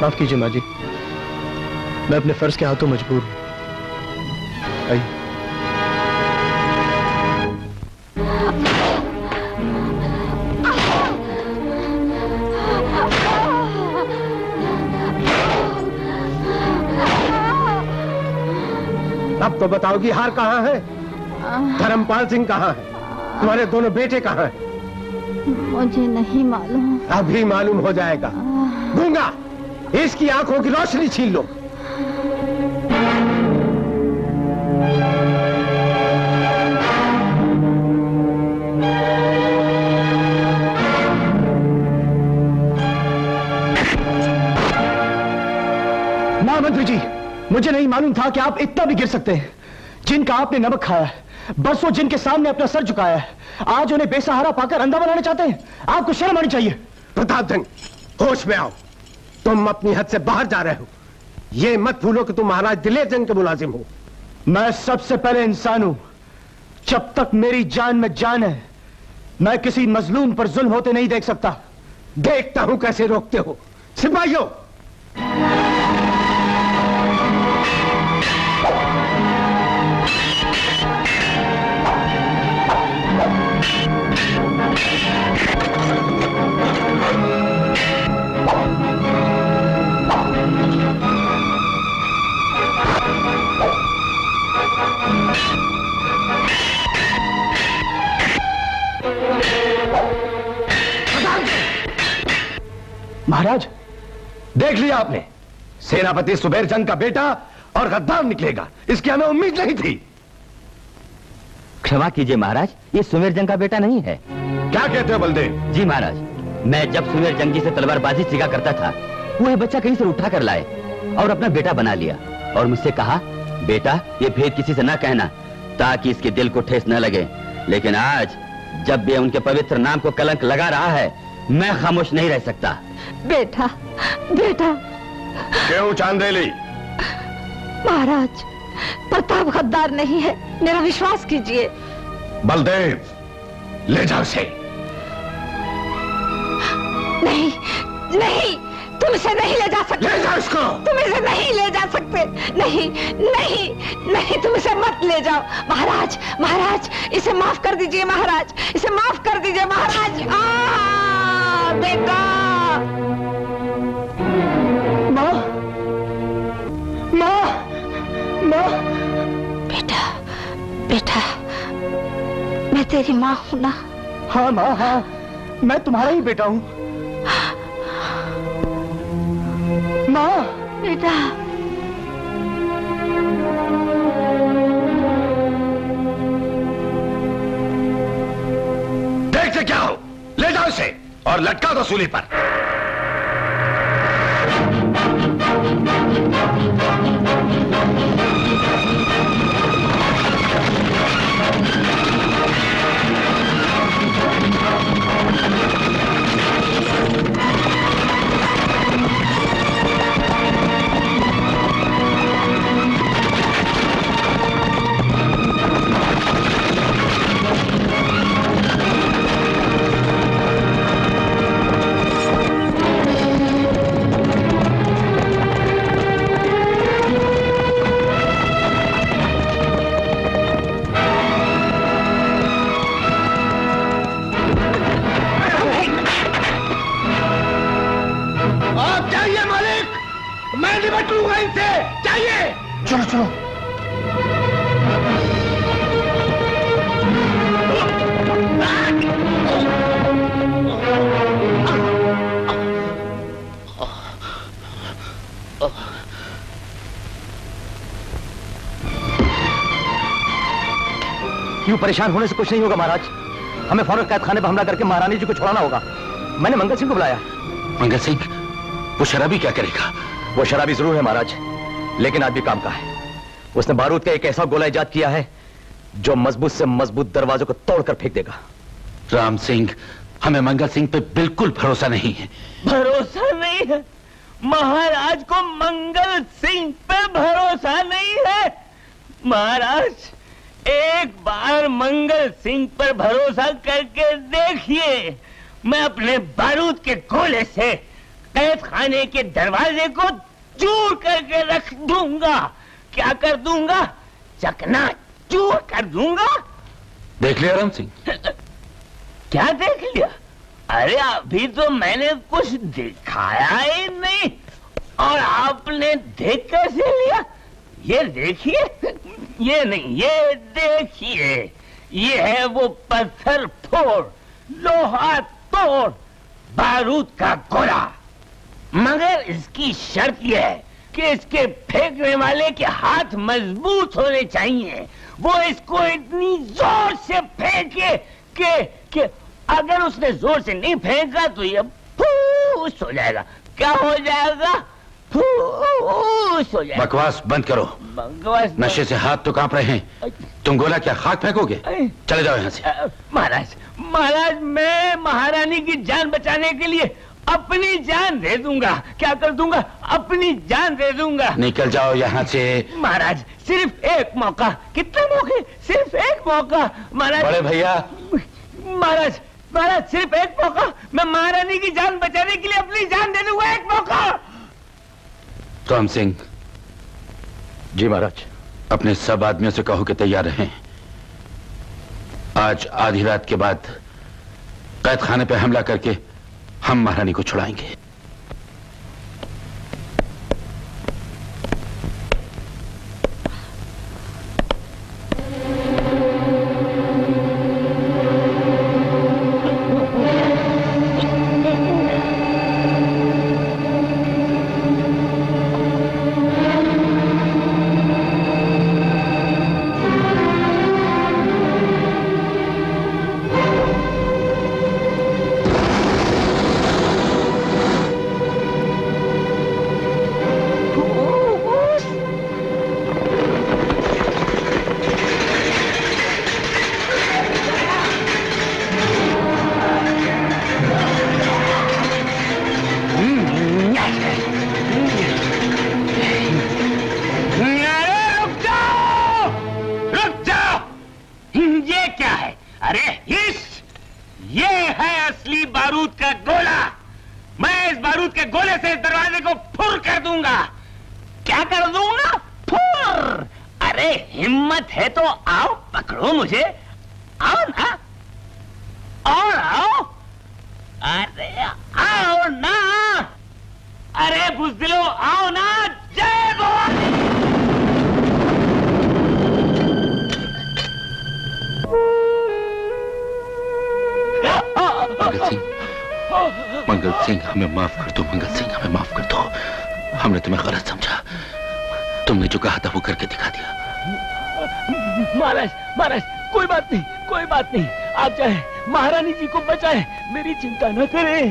माफ कीजिए माँ जी, मैं अपने फर्ज के हाथों मजबूर हूं। आइए। अब तो बताओगी हार कहाँ है? धर्मपाल सिंह कहाँ है? तुम्हारे दोनों बेटे कहाँ हैं? मुझे नहीं मालूम। अभी मालूम हो जाएगा। गूंगा, इसकी आंखों की रोशनी छीन लो। महामंत्री जी, मुझे नहीं मालूम था कि आप इतना भी गिर सकते हैं। जिनका आपने नमक खाया है, बस वो जिनके सामने अपना सर झुकाया है, आज उन्हें बेसहारा पाकर अंधा बनाना चाहते हैं। आपको शर्म आनी चाहिए। प्रतापजंग, होश में आओ। तुम अपनी हद से बाहर जा रहे हो। ये मत भूलो कि तुम महाराज दिलेर जंग के मुलाजिम हो। मैं सबसे पहले इंसान हूं। जब तक मेरी जान में जान है, मैं किसी मजलूम पर जुल्म होते नहीं देख सकता। देखता हूं कैसे रोकते हो। सिपाहियों, महाराज, देख लिया आपने, सेनापति सुबेर जंग का बेटा और गद्दार निकलेगा, इसकी हमें उम्मीद नहीं थी। क्षमा कीजिए महाराज, ये सुमेर जंग का बेटा नहीं है। क्या कहते हो बलदेव? जी महाराज, मैं जब सुमेर जंग जी से तलवारबाजी सीखा करता था, वो ये बच्चा कहीं से उठा कर लाए और अपना बेटा बना लिया और मुझसे कहा, बेटा ये भेद किसी से ना कहना ताकि इसके दिल को ठेस न लगे। लेकिन आज जब ये उनके पवित्र नाम को कलंक लगा रहा है, मैं खामोश नहीं रह सकता। बेटा, बेटा। क्यों चांदेली? महाराज, प्रताप गद्दार नहीं है, मेरा विश्वास कीजिए। बलदेव, ले जाओ उसे। नहीं, नहीं, तुम इसे नहीं ले जा सकते। ले जाओ इसको। तुम इसे नहीं ले जा सकते। नहीं, नहीं, नहीं, तुम इसे मत ले जाओ। महाराज, महाराज, इसे माफ कर दीजिए महाराज, इसे माफ कर दीजिए महाराज। बेटा। माँ, माँ, माँ। बेटा, बेटा, मैं तेरी माँ हूं ना? हाँ माँ, हाँ, मैं तुम्हारा ही बेटा हूँ। माँ। बेटा। देखते क्या हो? ले जाओ इसे और लटका दो सूली पर। चलो चलो। यूं परेशान होने से कुछ नहीं होगा महाराज। हमें फौरन कैद खाने पर हमला करके महारानी जी को छुड़ाना होगा। मैंने मंगल सिंह को बुलाया। मंगल सिंह? वो शराबी क्या करेगा? वो शराबी जरूर है महाराज, लेकिन आदमी काम का है। उसने बारूद का एक ऐसा गोला इजाद किया है जो मजबूत से मजबूत दरवाजों को तोड़कर फेंक देगा। राम सिंह, हमें मंगल सिंह पे बिल्कुल भरोसा नहीं है। भरोसा नहीं है? महाराज को मंगल सिंह पे भरोसा नहीं है? महाराज, एक बार मंगल सिंह पर भरोसा करके देखिए। मैं अपने बारूद के गोले से कैद खाने के दरवाजे को चूर करके रख दूंगा। क्या कर दूंगा? चकना चूर कर दूंगा। देख लिया राम सिंह? क्या देख लिया? अरे अभी तो मैंने कुछ दिखाया ही नहीं और आपने देख कैसे लिया? ये देखिए, ये नहीं, ये देखिए, ये है वो पत्थर फोड़, लोहा तोड़ बारूद का गोला। मगर इसकी शर्त यह है कि इसके फेंकने वाले के हाथ मजबूत होने चाहिए। वो इसको इतनी जोर से फेंके कि अगर उसने जोर से नहीं फेंका तो ये फूस हो जाएगा। क्या हो जाएगा? फूस हो जाएगा। बकवास बंद करो। बकवास? नशे से हाथ तो कांप रहे हैं। तुम गोला क्या खाक फेंकोगे? चले जाओ यहाँ से। महाराज, महाराज, मैं महारानी की जान बचाने के लिए अपनी जान दे दूंगा। क्या कर दूंगा? अपनी जान दे दूंगा। निकल जाओ यहाँ से। महाराज, सिर्फ एक मौका। कितने मौके? सिर्फ एक मौका महाराज। बड़े भैया। महाराज, महाराज, सिर्फ एक मौका। मैं महारानी की जान बचाने के लिए अपनी जान दे दूंगा। एक मौका। राम सिंह। जी महाराज। अपने सब आदमियों से कहो कि तैयार रहें। आज आधी रात के बाद कैद खाने पर हमला करके हम महारानी को छुड़ाएंगे। मंगल सिंह, हमें माफ कर दो। मंगल सिंह, हमें माफ कर दो। हमने तुम्हें गलत समझा। तुमने जो कहा था वो करके दिखा दिया। महाराज, महाराज, कोई बात नहीं, कोई बात नहीं। आप चाहे महारानी जी को बचाए, मेरी चिंता न करें।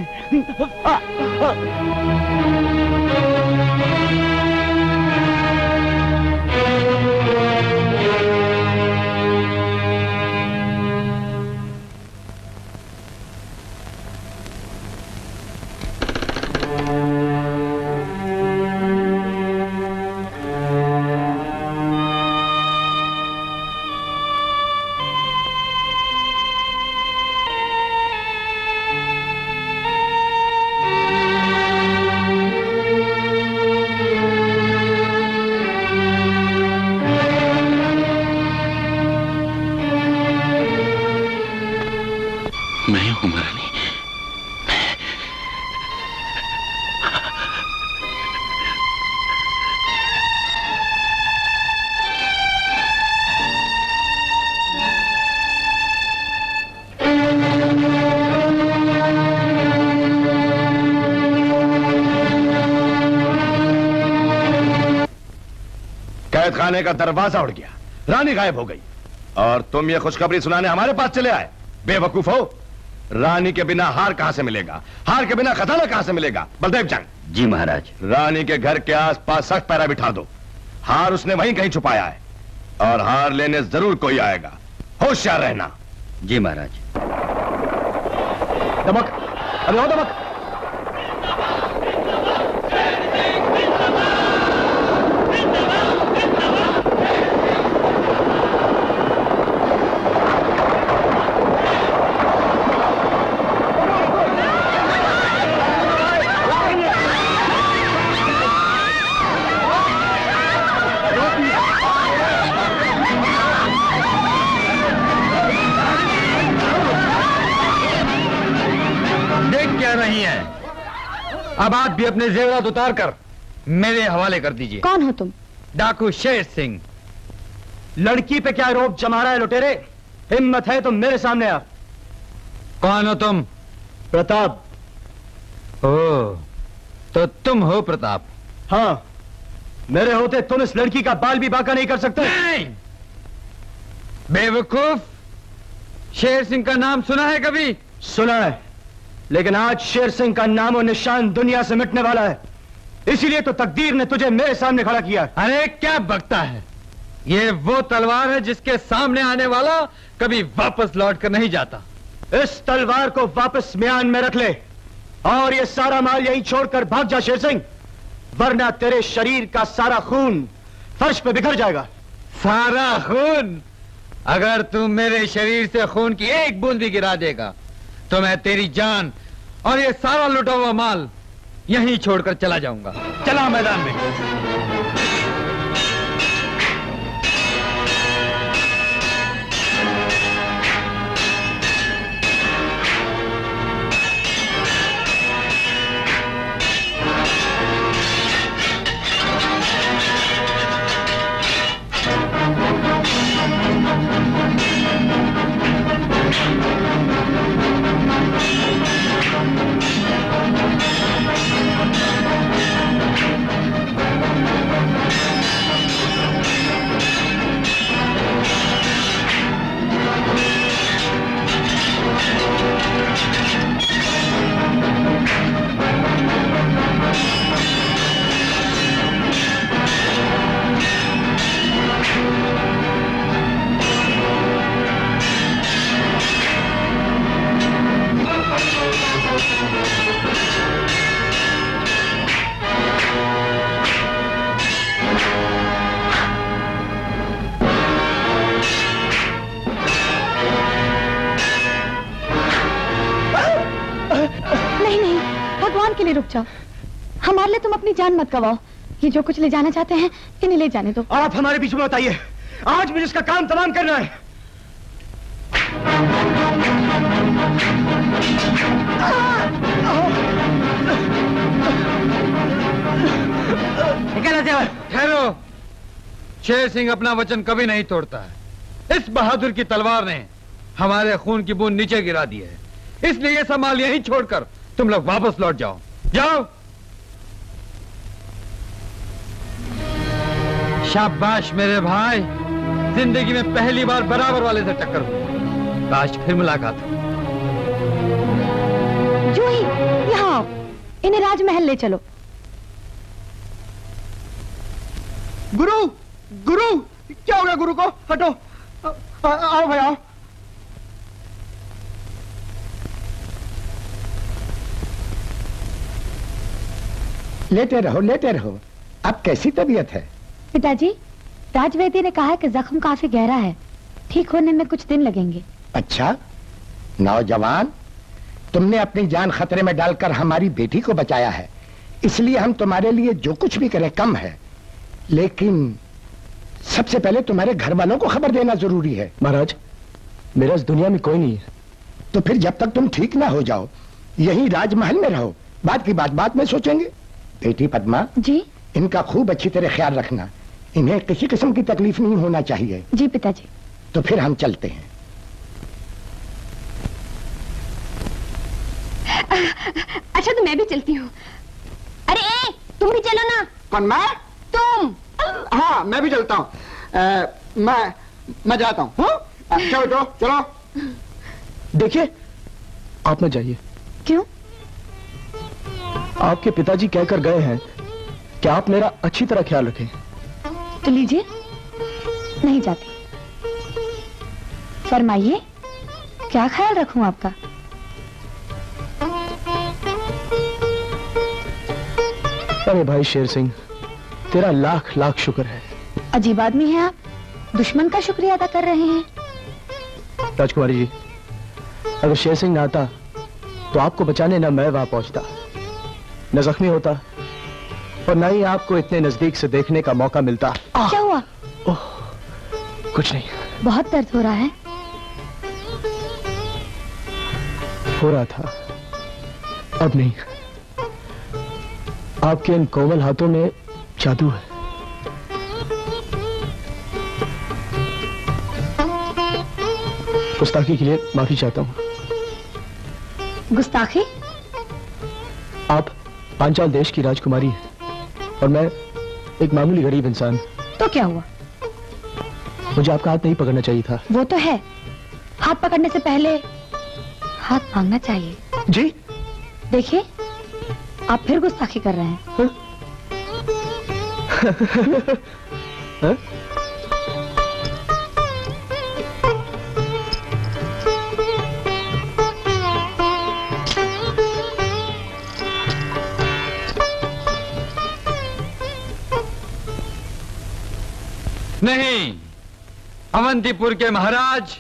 कैद खाने का दरवाजा उड़ गया, रानी गायब हो गई और तुम ये खुशखबरी सुनाने हमारे पास चले आए। बेवकूफ हो। रानी के बिना हार कहां से मिलेगा, हार के बिना खजाना कहां से मिलेगा? बलदेव जंग। जी महाराज। रानी के घर के आसपास सख्त पहरा बिठा दो। हार उसने वहीं कहीं छुपाया है और हार लेने जरूर कोई आएगा, होशियार रहना। जी महाराज। दमक, अरे आओ दमक। नहीं है, अब आप भी अपने जेवरात उतार कर मेरे हवाले कर दीजिए। कौन हो तुम? डाकू शेर सिंह। लड़की पे क्या आरोप जमा रहा है लुटेरे? हिम्मत है तो मेरे सामने आ। कौन हो तुम? प्रताप। ओ, तो तुम हो प्रताप? हाँ, मेरे होते तुम इस लड़की का बाल भी बांका नहीं कर सकते। नहीं। बेवकूफ, शेर सिंह का नाम सुना है कभी? सुना है, लेकिन आज शेर सिंह का नाम और निशान दुनिया से मिटने वाला है, इसीलिए तो तकदीर ने तुझे मेरे सामने खड़ा किया। अरे क्या बकता है, ये वो तलवार है जिसके सामने आने वाला कभी वापस लौट कर नहीं जाता। इस तलवार को वापस म्यान में रख ले और ये सारा माल यहीं छोड़कर भाग जा शेर सिंह, वरना तेरे शरीर का सारा खून फर्श पे बिखर जाएगा। सारा खून? अगर तू मेरे शरीर से खून की एक बूंद भी गिरा देगा तो मैं तेरी जान और ये सारा लुटा हुआ माल यहीं छोड़कर चला जाऊंगा। चला मैदान में। के लिए रुक जाओ, हमारे लिए तुम अपनी जान मत गवाओ। ये जो कुछ ले जाना चाहते हैं इन्हें ले जाने दो। आप हमारे बीच में बताइए, आज मुझे इसका काम तमाम करना है। ठहरो, शेर सिंह अपना वचन कभी नहीं तोड़ता है। इस बहादुर की तलवार ने हमारे खून की बूंद नीचे गिरा दी है, इसलिए ये संभाल यहीं छोड़कर तुम लोग वापस लौट जाओ। जाओ। शाबाश मेरे भाई, जिंदगी में पहली बार बराबर वाले से टक्कर हुई। काश फिर मुलाकात हो। जूही, यहाँ आओ, इन्हें राजमहल ले चलो। गुरु, गुरु, क्या हो गया गुरु को? हटो, आओ भाई आओ। लेटे रहो, लेटे रहो। अब कैसी तबीयत है? पिताजी, राजवैद्य ने कहा है कि जख्म काफी गहरा है, ठीक होने में कुछ दिन लगेंगे। अच्छा, नौजवान, तुमने अपनी जान खतरे में डालकर हमारी बेटी को बचाया है, इसलिए हम तुम्हारे लिए जो कुछ भी करें कम है, लेकिन सबसे पहले तुम्हारे घर वालों को खबर देना जरूरी है। महाराज, मेरा इस दुनिया में कोई नहीं है। तो फिर जब तक तुम ठीक ना हो जाओ यहीं राजमहल में रहो, बात की बात बाद में सोचेंगे। बेटी पद्मा जी, इनका खूब अच्छी तरह ख्याल रखना, इन्हें किसी किस्म की तकलीफ नहीं होना चाहिए। जी पिताजी। तो फिर हम चलते हैं। अच्छा तो मैं भी चलती हूँ। अरे तुम भी चलो ना। कौन, मैं? तुम। हाँ मैं भी चलता हूँ। मैं जाता हूँ। चलो चलो। देखिए आप मत जाइए। क्यों? आपके पिताजी कहकर गए हैं कि आप मेरा अच्छी तरह ख्याल रखें। तो लीजिए, नहीं जाती। फरमाइए, क्या ख्याल रखूं आपका? अरे भाई शेर सिंह, तेरा लाख लाख शुक्र है। अजीब आदमी है आप, दुश्मन का शुक्रिया अदा कर रहे हैं। राजकुमारी जी, अगर शेर सिंह ना आता तो आपको बचाने ना मैं वहां पहुंचता, न जख्मी होता और ना ही आपको इतने नजदीक से देखने का मौका मिलता। क्या हुआ? कुछ नहीं। बहुत दर्द हो रहा है? हो रहा था, अब नहीं। आपके इन कोमल हाथों में जादू है। गुस्ताखी के लिए माफी चाहता हूं। गुस्ताखी? आप पांचाल देश की राजकुमारी हैं और मैं एक मामूली गरीब इंसान। तो क्या हुआ? मुझे आपका हाथ नहीं पकड़ना चाहिए था। वो तो है, हाथ पकड़ने से पहले हाथ मांगना चाहिए। जी? देखिए, आप फिर गुस्ताखी कर रहे हैं। हाँ? नहीं, अवंतीपुर के महाराज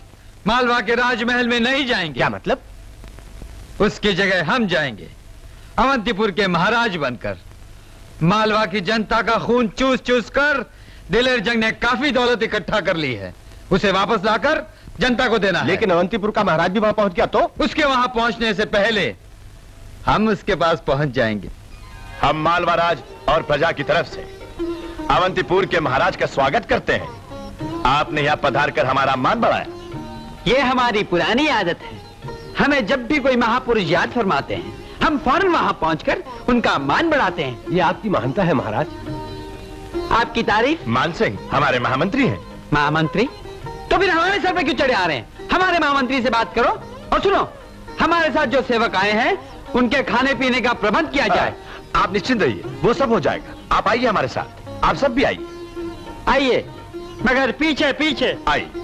मालवा के राजमहल में नहीं जाएंगे। क्या मतलब? उसकी जगह हम जाएंगे, अवंतीपुर के महाराज बनकर। मालवा की जनता का खून चूस चूस कर दिलेर जंग ने काफी दौलत इकट्ठा कर ली है, उसे वापस लाकर जनता को देना है। लेकिन अवंतीपुर का महाराज भी वहां पहुंच गया तो? उसके वहां पहुंचने से पहले हम उसके पास पहुंच जाएंगे। हम मालवा राज और प्रजा की तरफ से अवंतीपुर के महाराज का स्वागत करते हैं। आपने यहां पधार कर हमारा मान बढ़ाया। ये हमारी पुरानी आदत है। हमें जब भी कोई महापुरुष याद फरमाते हैं, हम फौरन वहां पहुंचकर उनका मान बढ़ाते हैं। ये आपकी महानता है महाराज। आपकी तारीफ? मान सिंह हमारे महामंत्री हैं। महामंत्री? तो फिर हमारे सर पे क्यों चढ़े आ रहे हैं? हमारे महामंत्री से बात करो। और सुनो, हमारे साथ जो सेवक आए हैं उनके खाने पीने का प्रबंध किया जाए। आप निश्चिंत रहिए, वो सब हो जाएगा। आप आइए हमारे साथ, आप सब भी आइए। आइए, मगर पीछे पीछे आइए।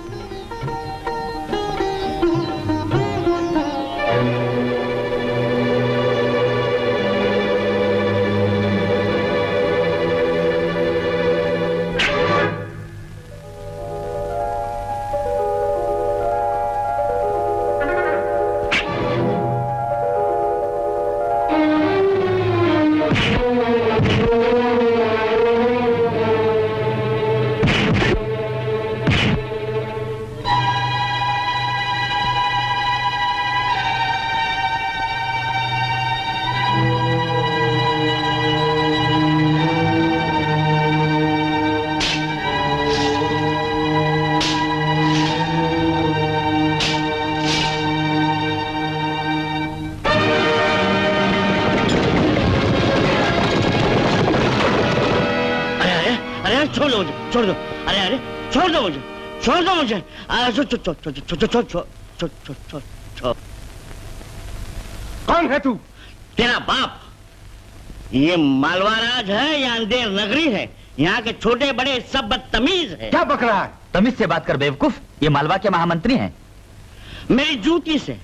छोड़ दो। अरे अरे छोड़ दो मुझे, छोड़ दो मुझे। कौन है तू? तेरा बाप। ये मालवा राज है या अंधेर नगरी है? यहाँ के छोटे बड़े सब बदतमीज है। क्या बक रहा है? तमीज से बात कर बेवकूफ। ये मालवा के महामंत्री हैं। मेरी जूती से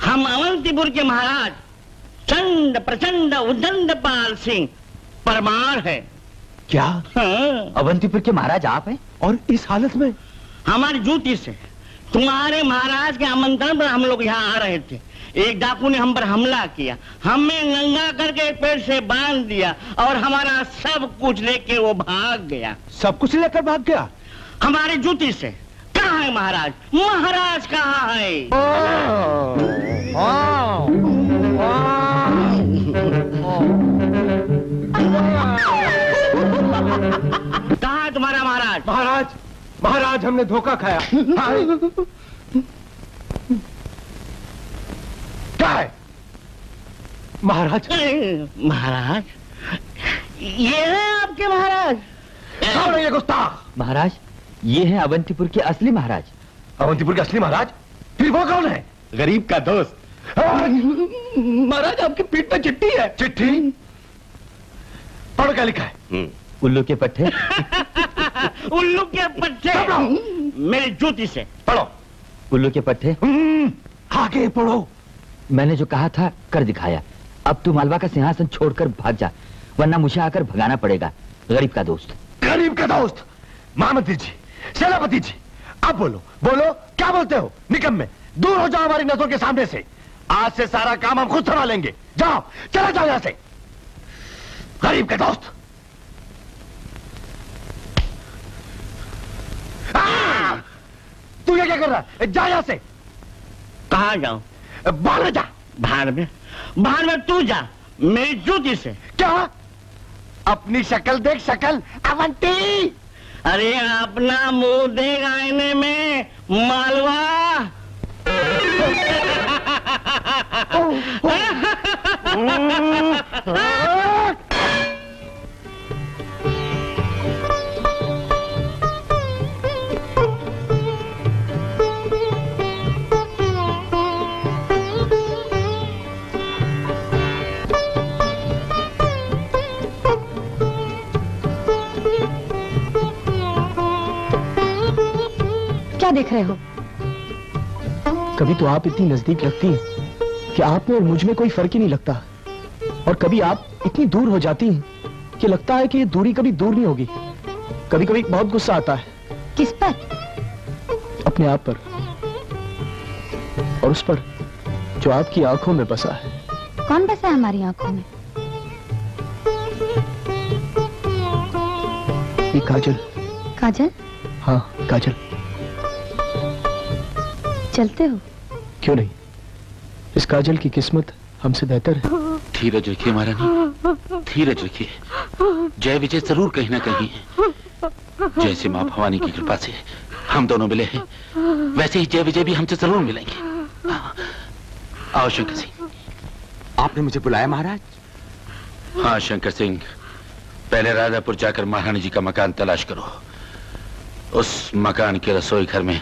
हम अवंतीपुर के महाराज चंड प्रचंड उदंड पाल सिंह परमार है। क्या? हाँ। अवंतीपुर के महाराज आप हैं? और इस हालत में? हमारी जूती से तुम्हारे महाराज के आमंत्रण पर हम लोग यहाँ आ रहे थे। एक डाकू ने हम पर हमला किया, हमें नंगा करके पेड़ से बांध दिया और हमारा सब कुछ लेके वो भाग गया। सब कुछ लेकर भाग गया? हमारी जूती से। कहाँ है महाराज? महाराज कहाँ है? कहाँ है तुम्हारा महाराज? महाराज, महाराज हमने धोखा खाया। क्या है? महाराज? महाराज, ये है आपके महाराज। कौन है ये गुस्ताख? महाराज, ये है अवंतीपुर के असली महाराज। अवंतीपुर के असली महाराज? फिर वो कौन है? गरीब का दोस्त। महाराज आपकी पीठ पे चिट्ठी है। चिट्ठी? पढ़ो क्या लिखा है? उल्लू के पट्टे। उल्लू के पट्टे मेरी जूती से पढ़ो। उल्लू के पट्टे। आगे पढ़ो। मैंने जो कहा था कर दिखाया। अब तू मालवा का सिंहासन छोड़कर भाग जा, वरना मुझे आकर भगाना पड़ेगा। गरीब का दोस्त। गरीब का दोस्त? महामंत्री जी, सेनापति जी, अब बोलो बोलो, क्या बोलते हो? निकम्मे, दूर हो जाओ हमारी नजरों के सामने से। आज से सारा काम हम खुद संभालेंगे। जाओ, चले जाओ यहां से। गरीब का दोस्त। तू ये क्या कर रहा है? जा यहां से। कहाँ जाऊं? बाहर में जा। बाहर में तू जा मेरी जूती से। क्या? अपनी शक्ल देख, शक्ल। अवंती, अरे अपना मुंह देख आईने में मालवा। क्या देख रहे हो? कभी तो आप इतनी नजदीक लगती हैं कि आप में और मुझ में कोई फर्क ही नहीं लगता, और कभी आप इतनी दूर हो जाती हैं कि लगता है कि ये दूरी कभी दूर नहीं होगी। कभी कभी बहुत गुस्सा आता है। किस पर? अपने आप पर, और उस पर जो आपकी आंखों में बसा है। कौन बसा है हमारी आंखों में? ये काजल। काजल? हाँ, काजल। चलते हो? क्यों नहीं, इस काजल की किस्मत हमसे बेहतर है। धीरज रखिए महारानी, धीरज रखिए। जय विजय जरूर कहीं ना कहीं है। जैसे माँ भवानी की कृपा से हम दोनों मिले हैं, वैसे ही जय विजय भी हमसे जरूर मिलेंगे। आओ शंकर सिंह। आपने मुझे बुलाया महाराज? हाँ शंकर सिंह, पहले राजापुर जाकर महारानी जी का मकान तलाश करो। उस मकान के रसोई घर में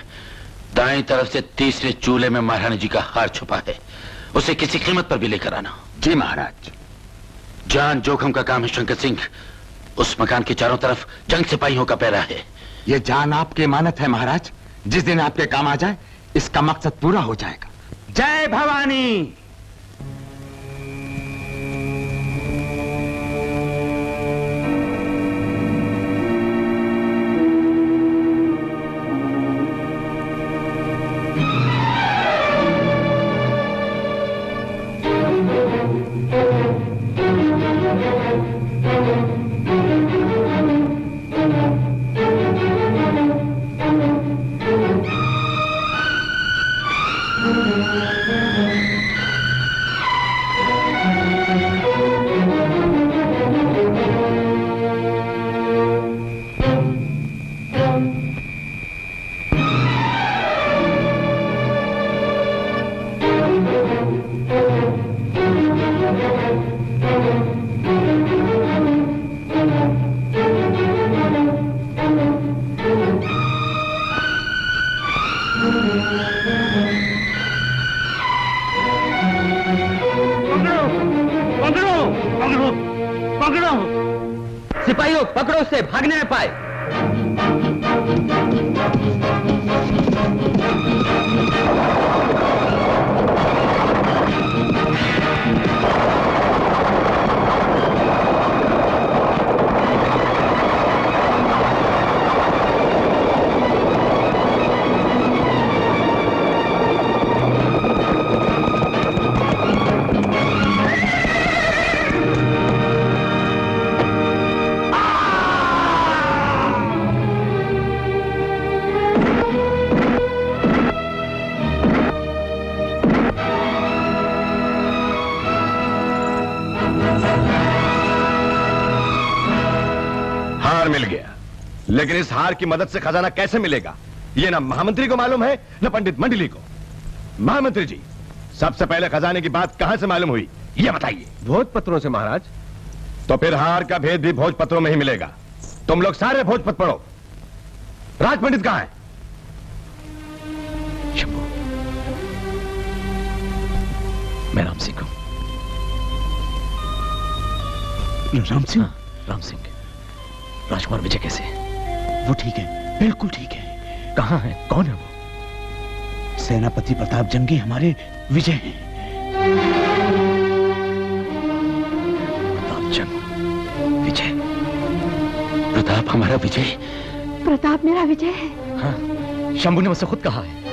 दाएं तरफ से तीसरे चूल्हे में महारानी जी का हार छुपा है। उसे किसी कीमत पर भी लेकर आना। जी महाराज। जान जोखम का काम है शंकर सिंह। उस मकान के चारों तरफ जंग सिपाहियों का पहरा है। ये जान आपकी इमानत है महाराज। जिस दिन आपके काम आ जाए इसका मकसद पूरा हो जाएगा। जय भवानी। सिपाहियों पकड़ो उसे, भागने न पाए। लेकिन इस हार की मदद से खजाना कैसे मिलेगा ये ना महामंत्री को मालूम है न पंडित मंडली को। महामंत्री जी, सबसे पहले खजाने की बात कहां से मालूम हुई ये बताइए। भोजपत्रों से महाराज। तो फिर हार का भेद भी भोजपत्रों में ही मिलेगा। तुम लोग सारे भोज मत पड़ो। राज पंडित कहां है? शंभू, मैं राम सिंह हूं। राम सिंह? राम सिंह। राजकुमार विजय कैसे है? वो ठीक है, बिल्कुल ठीक है। कहां है? कौन है वो? सेनापति प्रताप जंगी हमारे विजय हैं। प्रताप जंग, विजय। प्रताप हमारा विजय? प्रताप मेरा विजय है। हाँ, शंभू ने मुझसे खुद कहा है।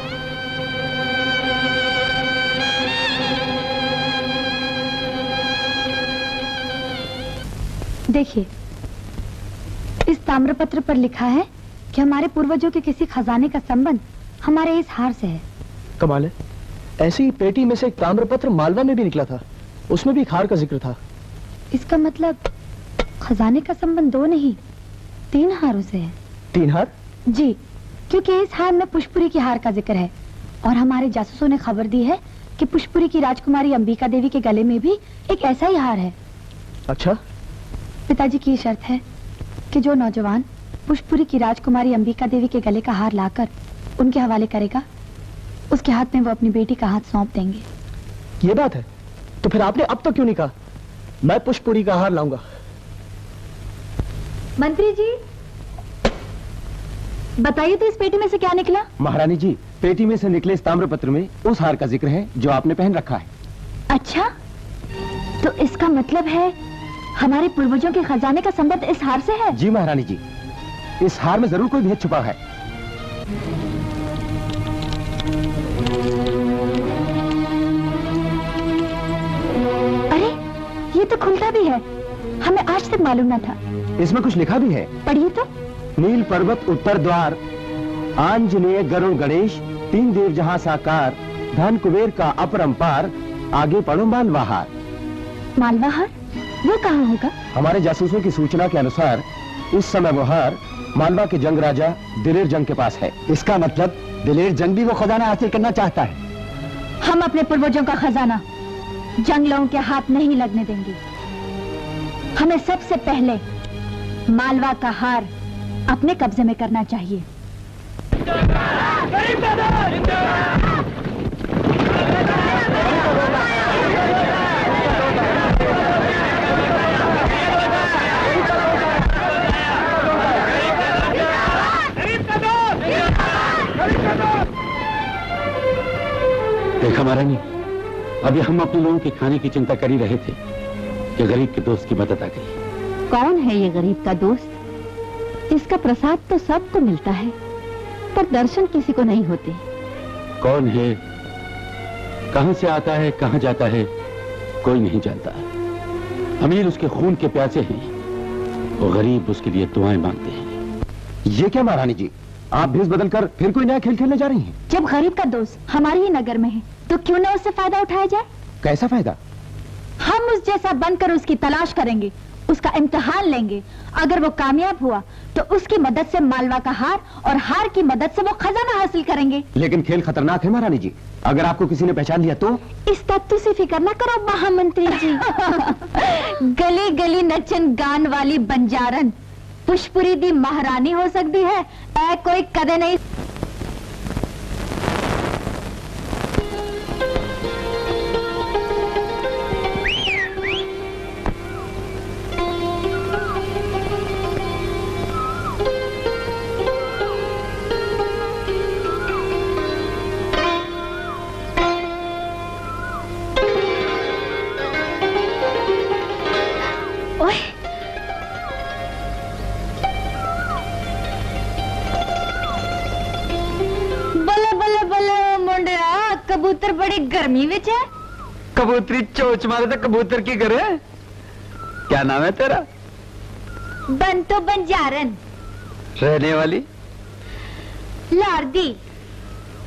देखिए, इस ताम्रपत्र पर लिखा है कि हमारे पूर्वजों के किसी खजाने का संबंध हमारे इस हार से है। कमाल है, ऐसी पेटी में से एक ताम्रपत्र मालवा में भी निकला था, उसमें भी एक हार का जिक्र था। इसका मतलब खजाने का संबंध 2 नहीं 3 हारों से है। 3 हार? जी, क्योंकि इस हार में पुष्पपुरी की हार का जिक्र है और हमारे जासूसों ने खबर दी है कि पुष्पपुरी की राजकुमारी अंबिका देवी के गले में भी एक ऐसा ही हार है। अच्छा? पिताजी की शर्त है कि जो नौजवान पुष्पपुरी की राजकुमारी अंबिका देवी के गले का हार लाकर उनके हवाले करेगा, उसके हाथ में वो अपनी बेटी का हाथ सौंप देंगे। ये बात है? तो फिर आपने अब तो क्यों नहीं कहा? मैं पुष्पपुरी का हार लाऊंगा। मंत्री जी, बताइए तो इस पेटी में से क्या निकला? महारानी जी, पेटी में से निकले इस ताम्रपत्र में उस हार का जिक्र है जो आपने पहन रखा है। अच्छा, तो इसका मतलब है हमारे पूर्वजों के खजाने का संबंध इस हार से है? जी महारानी जी, इस हार में जरूर कोई भेद छुपा है। अरे, ये तो खुलता भी है, हमें आज तक मालूम न था। इसमें कुछ लिखा भी है। पढ़िए तो। नील पर्वत उत्तर द्वार, आंजनेय गरुड़ गणेश, 3 देव जहां साकार, धन कुबेर का अपरंपार, आगे पढ़ो मालवा हार। मालवा हार? वो कहाँ होगा? हमारे जासूसों की सूचना के अनुसार इस समय वो हार मालवा के जंग राजा दिलेर जंग के पास है। इसका मतलब दिलेर जंग भी वो खजाना हासिल करना चाहता है। हम अपने पूर्वजों का खजाना जंग लोगों के हाथ नहीं लगने देंगे। हमें सबसे पहले मालवा का हार अपने कब्जे में करना चाहिए। देखा महारानी, अभी हम अपने लोगों के खाने की चिंता कर ही रहे थे कि गरीब के दोस्त की मदद आ गई। कौन है ये गरीब का दोस्त? इसका प्रसाद तो सबको मिलता है पर दर्शन किसी को नहीं होते। कौन है, कहां से आता है, कहां जाता है, कोई नहीं जानता। अमीर उसके खून के प्यासे हैं, वो गरीब उसके लिए दुआएं मांगते हैं। ये क्या महारानी जी, आप भेष बदलकर फिर कोई नया खेल खेलने जा रही हैं? जब गरीब का दोस्त हमारे ही नगर में है तो क्यों न उससे फायदा उठाया जाए? कैसा फायदा? हम उस जैसा बनकर उसकी तलाश करेंगे, उसका इम्तिहान लेंगे। अगर वो कामयाब हुआ तो उसकी मदद से मालवा का हार और हार की मदद से वो खजाना हासिल करेंगे। लेकिन खेल खतरनाक है महारानी जी, अगर आपको किसी ने पहचान लिया तो? इस तत्व से फिक्र न करो महामंत्री जी। गली गली नचन गान वाली बंजारन पुष्पपुरी दी महारानी हो सकती है, ऐ कोई कदे नहीं। कबूतर बड़ी गर्मी विच है। कबूतरी चोच मारे तो कबूतर की करे। क्या नाम है तेरा? बंतो बंजारन। रहने वाली? लारदी।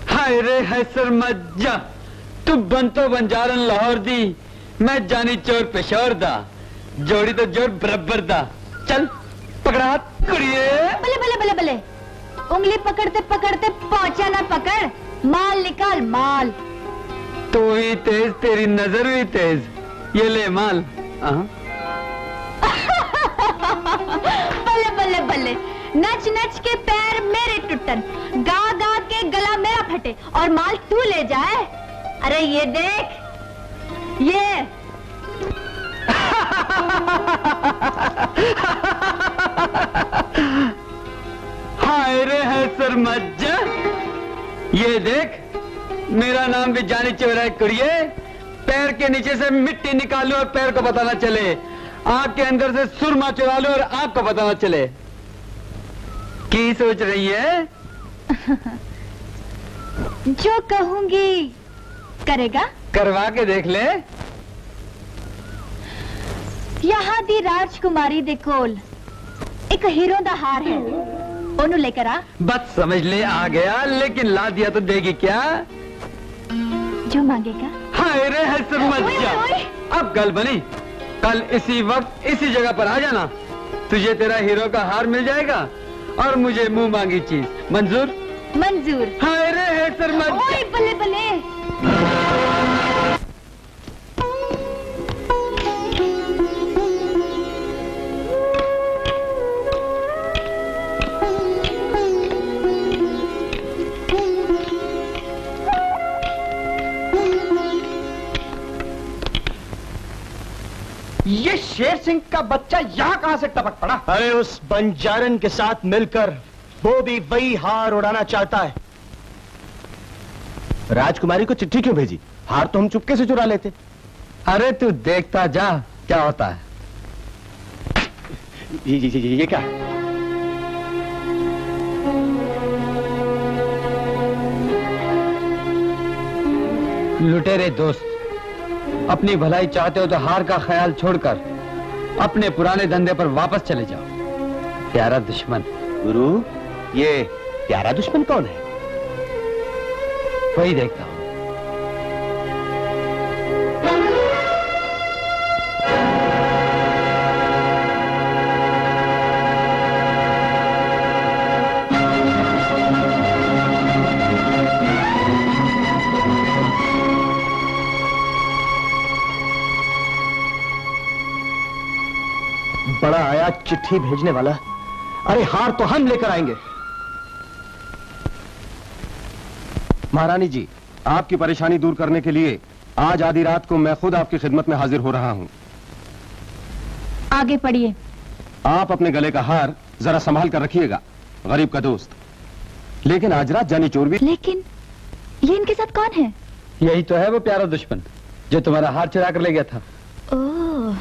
हाय रे हैसर मज्जा, तू बंतो बंजारन लाहौर दी, मैं जानी चोर पेशोर दा, जोड़ी तो जोड़ बराबर दा। चल पकड़ा हाथ कुड़िए। बले बले बले बले, उंगली पकड़ते पकड़ते पहुंचा ना पकड़, माल निकाल माल। तू भी तेज, तेरी नजर भी तेज, ये ले माल। बले बले बले, नच नच के पैर मेरे टूटन, गा गा के गला मेरा फटे और माल तू ले जाए। अरे ये देख, ये हाय रे है सरमज्जा, ये देख मेरा नाम भी जानी चोरा कुड़िए। पैर के नीचे से मिट्टी निकालू और पैर को पता ना चले, आंख के अंदर से सुरमा चुरा लो और आंख को पता ना चले। की सोच रही है? जो कहूंगी करेगा? करवा के देख ले। यहाँ दी राजकुमारी दे कोल एक हीरो दा हार है, ओनू लेकर आ। बस समझ ले आ गया, लेकिन ला दिया तो देगी क्या? जो मांगेगा। हाय रे है सरमज्जा, अब गल बनी। कल इसी वक्त इसी जगह पर आ जाना, तुझे तेरा हीरो का हार मिल जाएगा और मुझे मुंह मांगी चीज मंजूर? मंजूर। हाय रे है सरमज्जा। ओए बल्ले बल्ले। ये शेर सिंह का बच्चा यहाँ कहां से टपक पड़ा? अरे उस बंजारन के साथ मिलकर वो भी वही हार उड़ाना चाहता है। राजकुमारी को चिट्ठी क्यों भेजी? हार तो हम चुपके से चुरा लेते। अरे तू देखता जा क्या होता है। ये क्या? लुटेरे दोस्त, अपनी भलाई चाहते हो तो हार का ख्याल छोड़कर अपने पुराने धंधे पर वापस चले जाओ। प्यारा दुश्मन। गुरु, ये प्यारा दुश्मन कौन है? वही देखता हूं। बड़ा आया चिट्ठी भेजने वाला। अरे हार तो हम लेकर आएंगे। महारानी जी, आपकी परेशानी दूर करने के लिए आज आधी रात को मैं खुद आपकी खिदमत में हाजिर हो रहा हूं। आगे पढ़िए। आप अपने गले का हार जरा संभाल कर रखिएगा, गरीब का दोस्त। लेकिन आज रात जानी चोर भी। लेकिन ये इनके साथ कौन है? यही तो है वो प्यारा दुश्मन जो तुम्हारा हार चुरा कर ले गया था। ओह,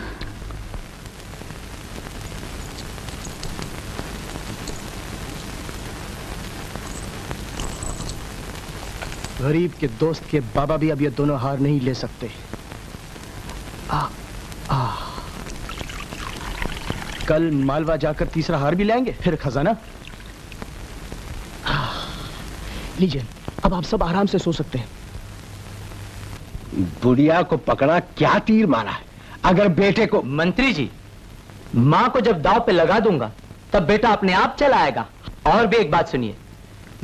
गरीब के दोस्त के बाबा भी अब ये दोनों हार नहीं ले सकते। कल मालवा जाकर तीसरा हार भी लाएंगे, फिर खजाना। लीजिए, अब आप सब आराम से सो सकते हैं। बुढ़िया को पकड़ा, क्या तीर मारा है। अगर बेटे को। मंत्री जी, माँ को जब दाव पे लगा दूंगा तब बेटा अपने आप चला आएगा। और भी एक बात सुनिए,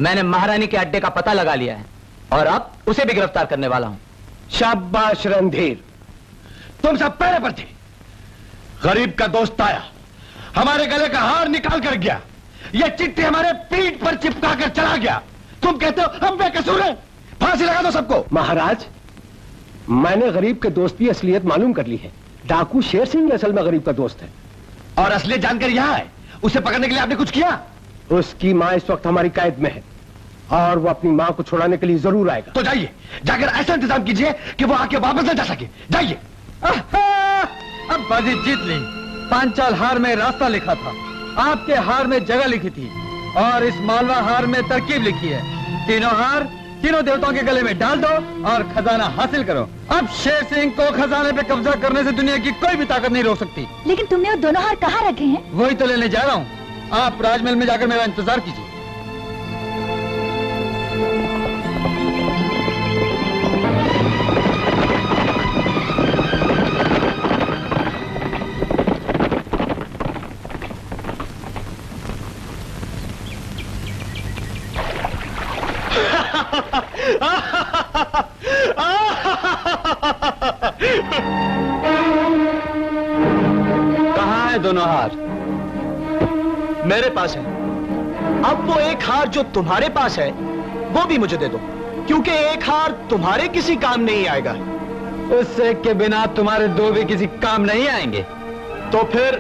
मैंने महारानी के अड्डे का पता लगा लिया है और अब उसे भी गिरफ्तार करने वाला हूं। शाबाश रणधीर, तुम सब पहले पर थे। गरीब का दोस्त आया, हमारे गले का हार निकाल कर गया, यह चिट्ठी हमारे पीठ पर चिपका कर चला गया। तुम कहते हो हम बेकसूर हैं? फांसी लगा दो सबको। महाराज, मैंने गरीब के दोस्त की असलियत मालूम कर ली है। डाकू शेर सिंह असल में गरीब का दोस्त है। और असलियत जानकर यहां है, उसे पकड़ने के लिए आपने कुछ किया? उसकी मां इस वक्त हमारी कैद में है और वो अपनी मां को छुड़ाने के लिए जरूर आएगा। तो जाइए, जाकर ऐसा इंतजाम कीजिए कि वो आके वापस न जा सके। जाइए। अब बाजी जीत ली। पांचाल हार में रास्ता लिखा था, आपके हार में जगह लिखी थी और इस मालवा हार में तरकीब लिखी है। तीनों हार तीनों देवताओं के गले में डाल दो और खजाना हासिल करो। अब शेर सिंह को खजाने पे कब्जा करने से दुनिया की कोई भी ताकत नहीं रोक सकती। लेकिन तुमने वो दोनों हार कहाँ रखे हैं? वही तो लेने जा रहा हूँ। आप राजमहल में जाकर मेरा इंतजार कीजिए। कहाँ है दोनों हार? मेरे पास है। अब वो एक हार जो तुम्हारे पास है वो भी मुझे दे दो, क्योंकि एक हार तुम्हारे किसी काम नहीं आएगा। उस एक के बिना तुम्हारे दो भी किसी काम नहीं आएंगे। तो फिर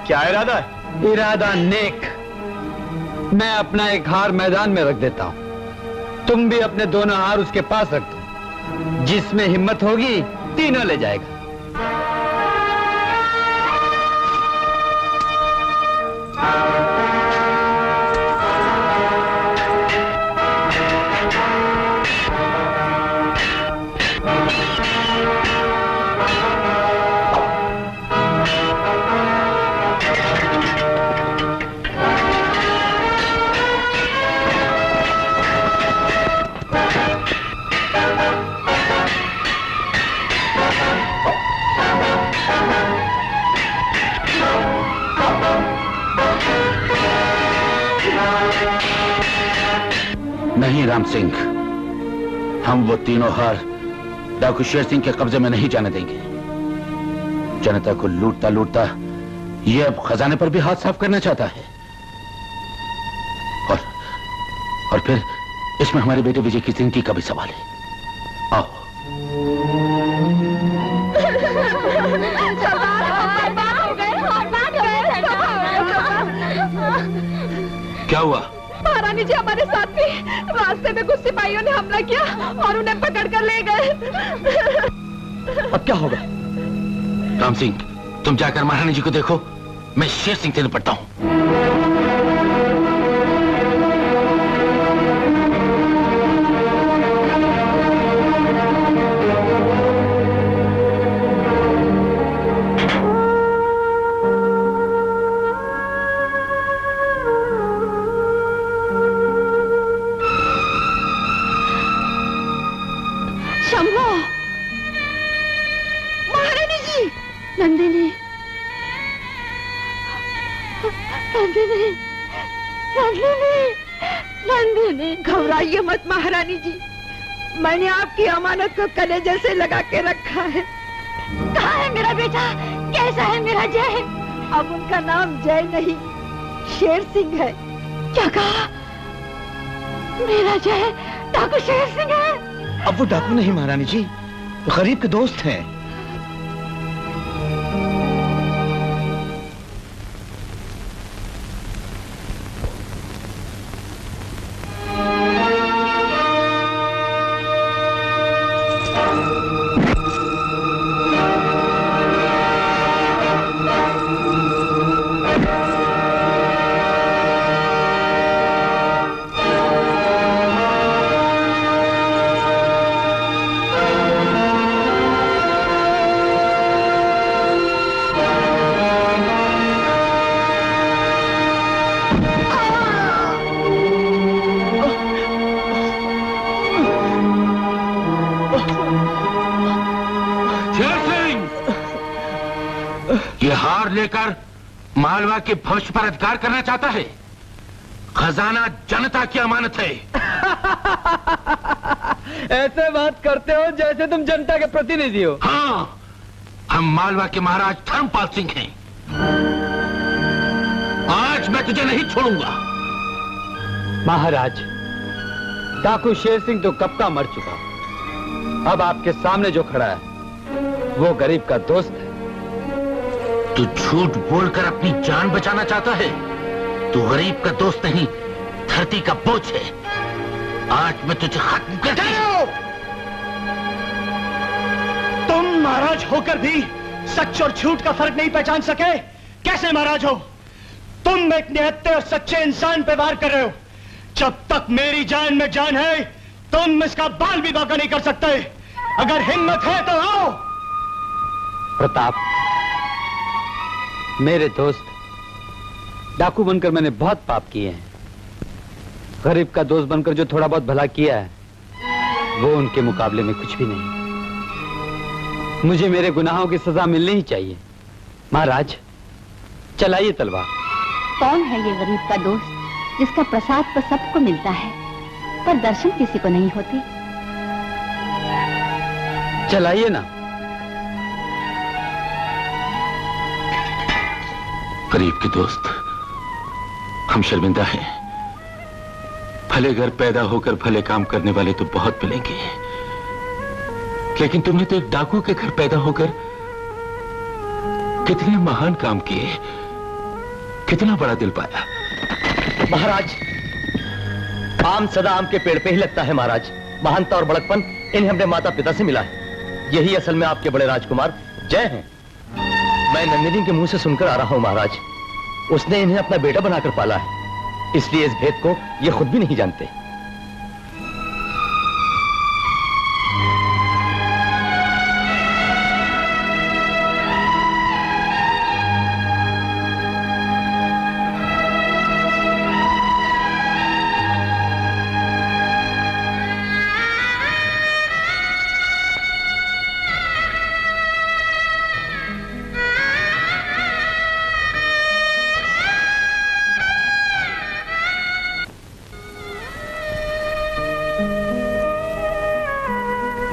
क्या इरादा है? इरादा नेक। मैं अपना एक हार मैदान में रख देता हूं, तुम भी अपने दोनों हार उसके पास रख दो। जिसमें हिम्मत होगी तीनों ले जाएगा। नहीं राम सिंह, हम वो तीनों हार डाकू शेर सिंह के कब्जे में नहीं जाने देंगे। जनता को लूटता लूटता ये अब खजाने पर भी हाथ साफ करना चाहता है। और फिर इसमें हमारे बेटे विजय की जिंदगी का भी सवाल है। आओ। क्या हुआ? महारानी जी, हमारे साथ भी रास्ते में कुछ सिपाहियों ने हमला किया और उन्हें पकड़ कर ले गए। अब क्या होगा? राम सिंह, तुम जाकर महारानी जी को देखो, मैं शेर सिंह से निपटता हूं। नंदिनी, नंदिनी, नंदिनी, नंदिनी, घबराइए मत महारानी जी, मैंने आपकी अमानत को कलेजे से लगा के रखा है। कहाँ है मेरा बेटा? कैसा है मेरा जय? अब उनका नाम जय नहीं शेर सिंह है। क्या कहा? मेरा जय डाकू शेर सिंह है? अब वो डाकू नहीं महारानी जी, वो गरीब के दोस्त हैं। लेकर मालवा के भविष्य पर अधिकार करना चाहता है। खजाना जनता की अमानत है। ऐसे बात करते हो जैसे तुम जनता के प्रतिनिधि हो। हाँ, हम मालवा के महाराज धर्मपाल सिंह हैं। आज मैं तुझे नहीं छोड़ूंगा। महाराज, डाकू शेर सिंह तो कब का मर चुका। अब आपके सामने जो खड़ा है वो गरीब का दोस्त है। तू झूठ बोलकर अपनी जान बचाना चाहता है। तू गरीब का दोस्त नहीं, धरती का बोझ है। आज मैं तुझे खत्म कर दूं। तुम महाराज होकर भी सच और झूठ का फर्क नहीं पहचान सके? कैसे महाराज हो? तुम एक निहत्थे और सच्चे इंसान पे वार कर रहे हो। जब तक मेरी जान में जान है, तुम इसका बाल भी बांका नहीं कर सकते। अगर हिम्मत है तो आओ। प्रताप, मेरे दोस्त, डाकू बनकर मैंने बहुत पाप किए हैं। गरीब का दोस्त बनकर जो थोड़ा बहुत भला किया है वो उनके मुकाबले में कुछ भी नहीं। मुझे मेरे गुनाहों की सजा मिलनी ही चाहिए। महाराज, चलाइए तलवार। कौन है ये गरीब का दोस्त जिसका प्रसाद तो सबको मिलता है पर दर्शन किसी को नहीं होते? चलाइए ना। गरीब के दोस्त, हम शर्मिंदा हैं। भले घर पैदा होकर भले काम करने वाले तो बहुत मिलेंगे, लेकिन तुमने तो एक डाकू के घर पैदा होकर कितने महान काम किए, कितना बड़ा दिल पाया। महाराज, आम सदा आम के पेड़ पे ही लगता है महाराज। महानता और बड़कपन इन्हें हमने माता पिता से मिला है। यही असल में आपके बड़े राजकुमार जय हैं। मैं नंदिनी के मुंह से सुनकर आ रहा हूं महाराज, उसने इन्हें अपना बेटा बनाकर पाला है, इसलिए इस भेद को ये खुद भी नहीं जानते।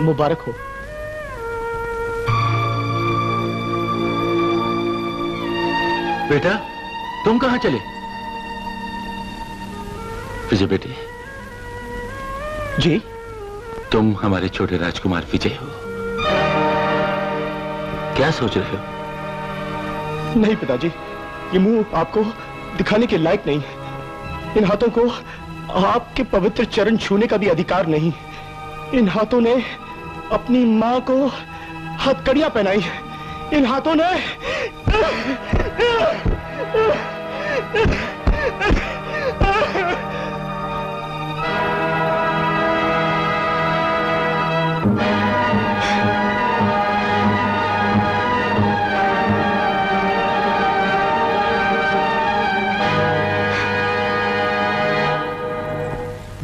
मुबारक हो। बेटा, तुम कहां चले? विजय बेटे। जी? तुम हमारे छोटे राजकुमार विजय हो। क्या सोच रहे हो? नहीं पिताजी, ये मुंह आपको दिखाने के लायक नहीं। इन हाथों को आपके पवित्र चरण छूने का भी अधिकार नहीं। इन हाथों ने अपनी मां को हथकड़ियां पहनाई। इन हाथों ने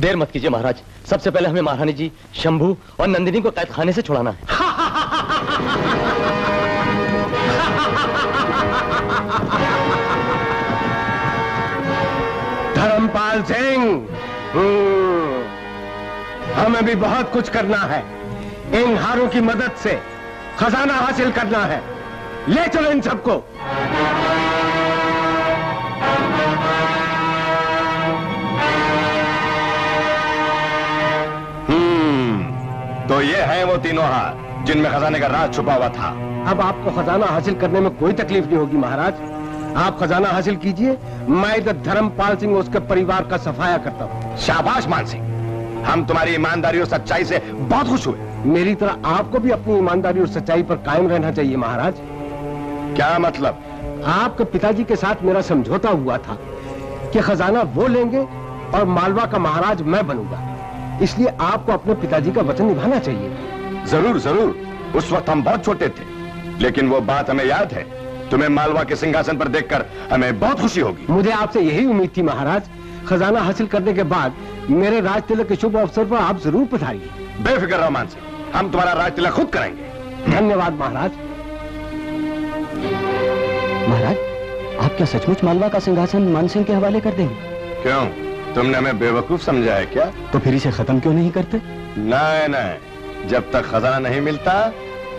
देर मत कीजिए महाराज, सबसे पहले हमें महारानी जी, शंभू और नंदिनी को कैद खाने से छुड़ाना है। धर्मपाल सिंह, हमें भी बहुत कुछ करना है। इन हारों की मदद से खजाना हासिल करना है। ले चलो इन सबको। तो ये हैं वो तीनों हार जिनमें खजाने का राज छुपा हुआ था। अब आपको खजाना हासिल करने में कोई तकलीफ नहीं होगी महाराज। आप खजाना हासिल कीजिए, मैं इधर धर्मपाल सिंह उसके परिवार का सफाया करता हूँ। शाबाश मान सिंह, हम तुम्हारी ईमानदारी और सच्चाई से बहुत खुश हुए। मेरी तरह आपको भी अपनी ईमानदारी और सच्चाई पर कायम रहना चाहिए महाराज। क्या मतलब? आपके पिताजी के साथ मेरा समझौता हुआ था कि खजाना वो लेंगे और मालवा का महाराज मैं बनूंगा, इसलिए आपको अपने पिताजी का वचन निभाना चाहिए। जरूर जरूर, उस वक्त हम बहुत छोटे थे, लेकिन वो बात हमें याद है। तुम्हें मालवा के सिंहासन पर देखकर हमें बहुत खुशी होगी। मुझे आपसे यही उम्मीद थी महाराज। खजाना हासिल करने के बाद मेरे राज तिलक के शुभ अवसर पर आप जरूर पधारिए। बेफिक्र रहो मान सिंह, हम तुम्हारा राज तिलक खुद करेंगे। धन्यवाद महाराज। महाराज, आप क्या सचमुच मालवा का सिंहासन मान सिंह के हवाले कर देंगे? क्यों, तुमने हमें बेवकूफ समझा है क्या? तो फिर इसे खत्म क्यों नहीं करते? नहीं नहीं, जब तक खजाना नहीं मिलता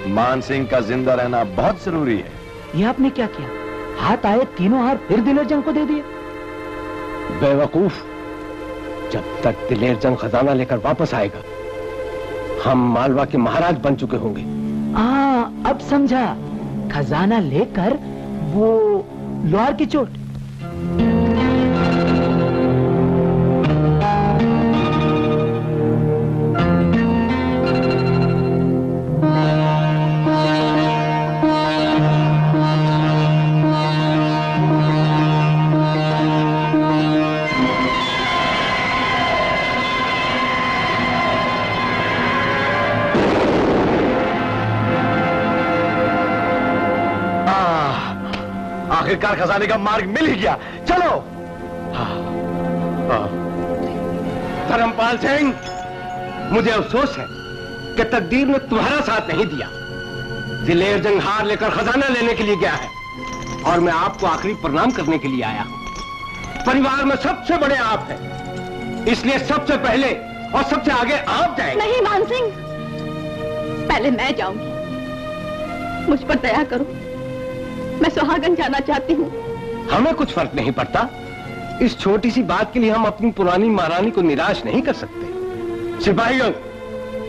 मान सिंह का जिंदा रहना बहुत जरूरी है। ये आपने क्या किया? हाथ आए तीनों हार फिर दिलेर जंग को दे दिए। बेवकूफ, जब तक दिलेर जंग खजाना लेकर वापस आएगा हम मालवा के महाराज बन चुके होंगे। अब समझा, खजाना लेकर वो लोहार की चोट। आखिरकार खजाने का मार्ग मिल ही गया। चलो। धर्मपाल सिंह, मुझे अफसोस है कि तकदीर ने तुम्हारा साथ नहीं दिया। दिलेर जंग हार लेकर खजाना लेने के लिए गया है और मैं आपको आखिरी प्रणाम करने के लिए आया हूं। परिवार में सबसे बड़े आप हैं, इसलिए सबसे पहले और सबसे आगे आप जाएंगे। नहीं मान सिंह, पहले मैं जाऊंगी। मुझ पर दया करो, मैं सुहागन जाना चाहती हूँ। हमें कुछ फर्क नहीं पड़ता, इस छोटी सी बात के लिए हम अपनी पुरानी महारानी को निराश नहीं कर सकते। सिपाहियों,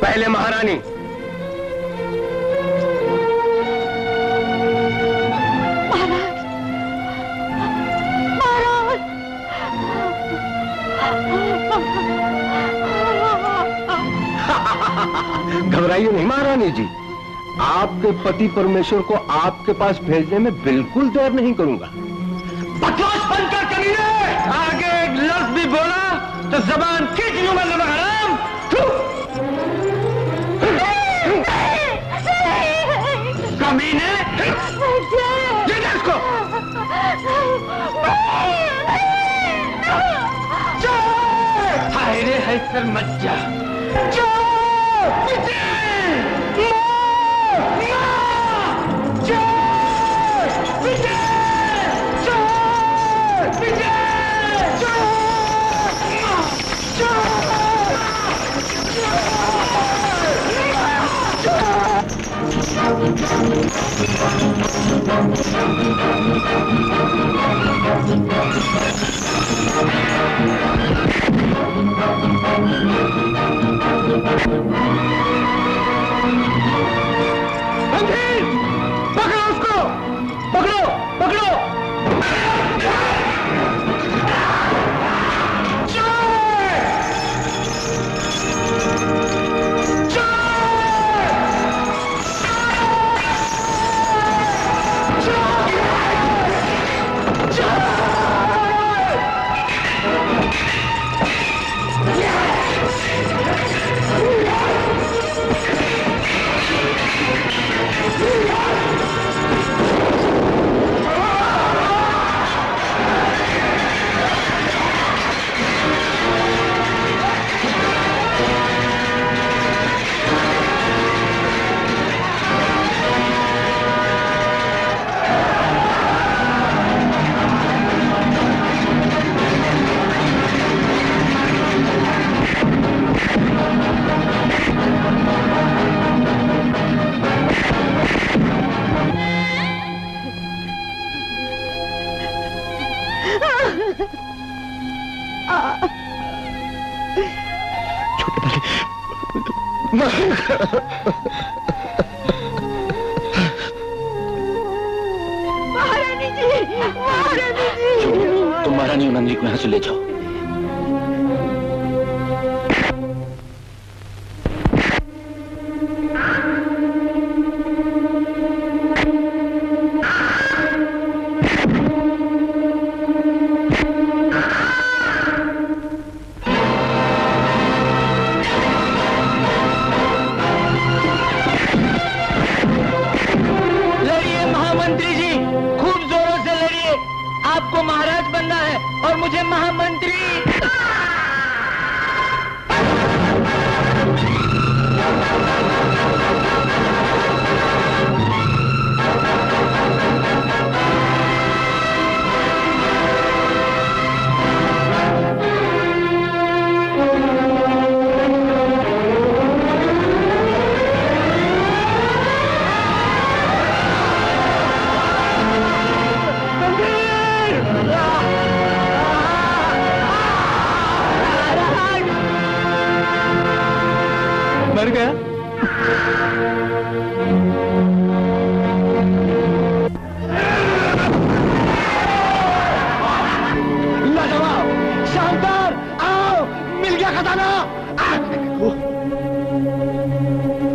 पहले महारानी। घबराइए नहीं महारानी जी, आपके पति परमेश्वर को आपके पास भेजने में बिल्कुल देर नहीं करूंगा। बकवास बंद कर कमीने! आगे एक लफ्ज भी बोला तो जबान खींच लूंगा नमक हराम। कमीने! ये इसको! हाय रे है शर्मज्जा! पकड़ो उसको! पकड़ो! पकड़ो! महारानी जी! महारानी जी! तुम महारानी और नंदी को यहां से ले जाओ।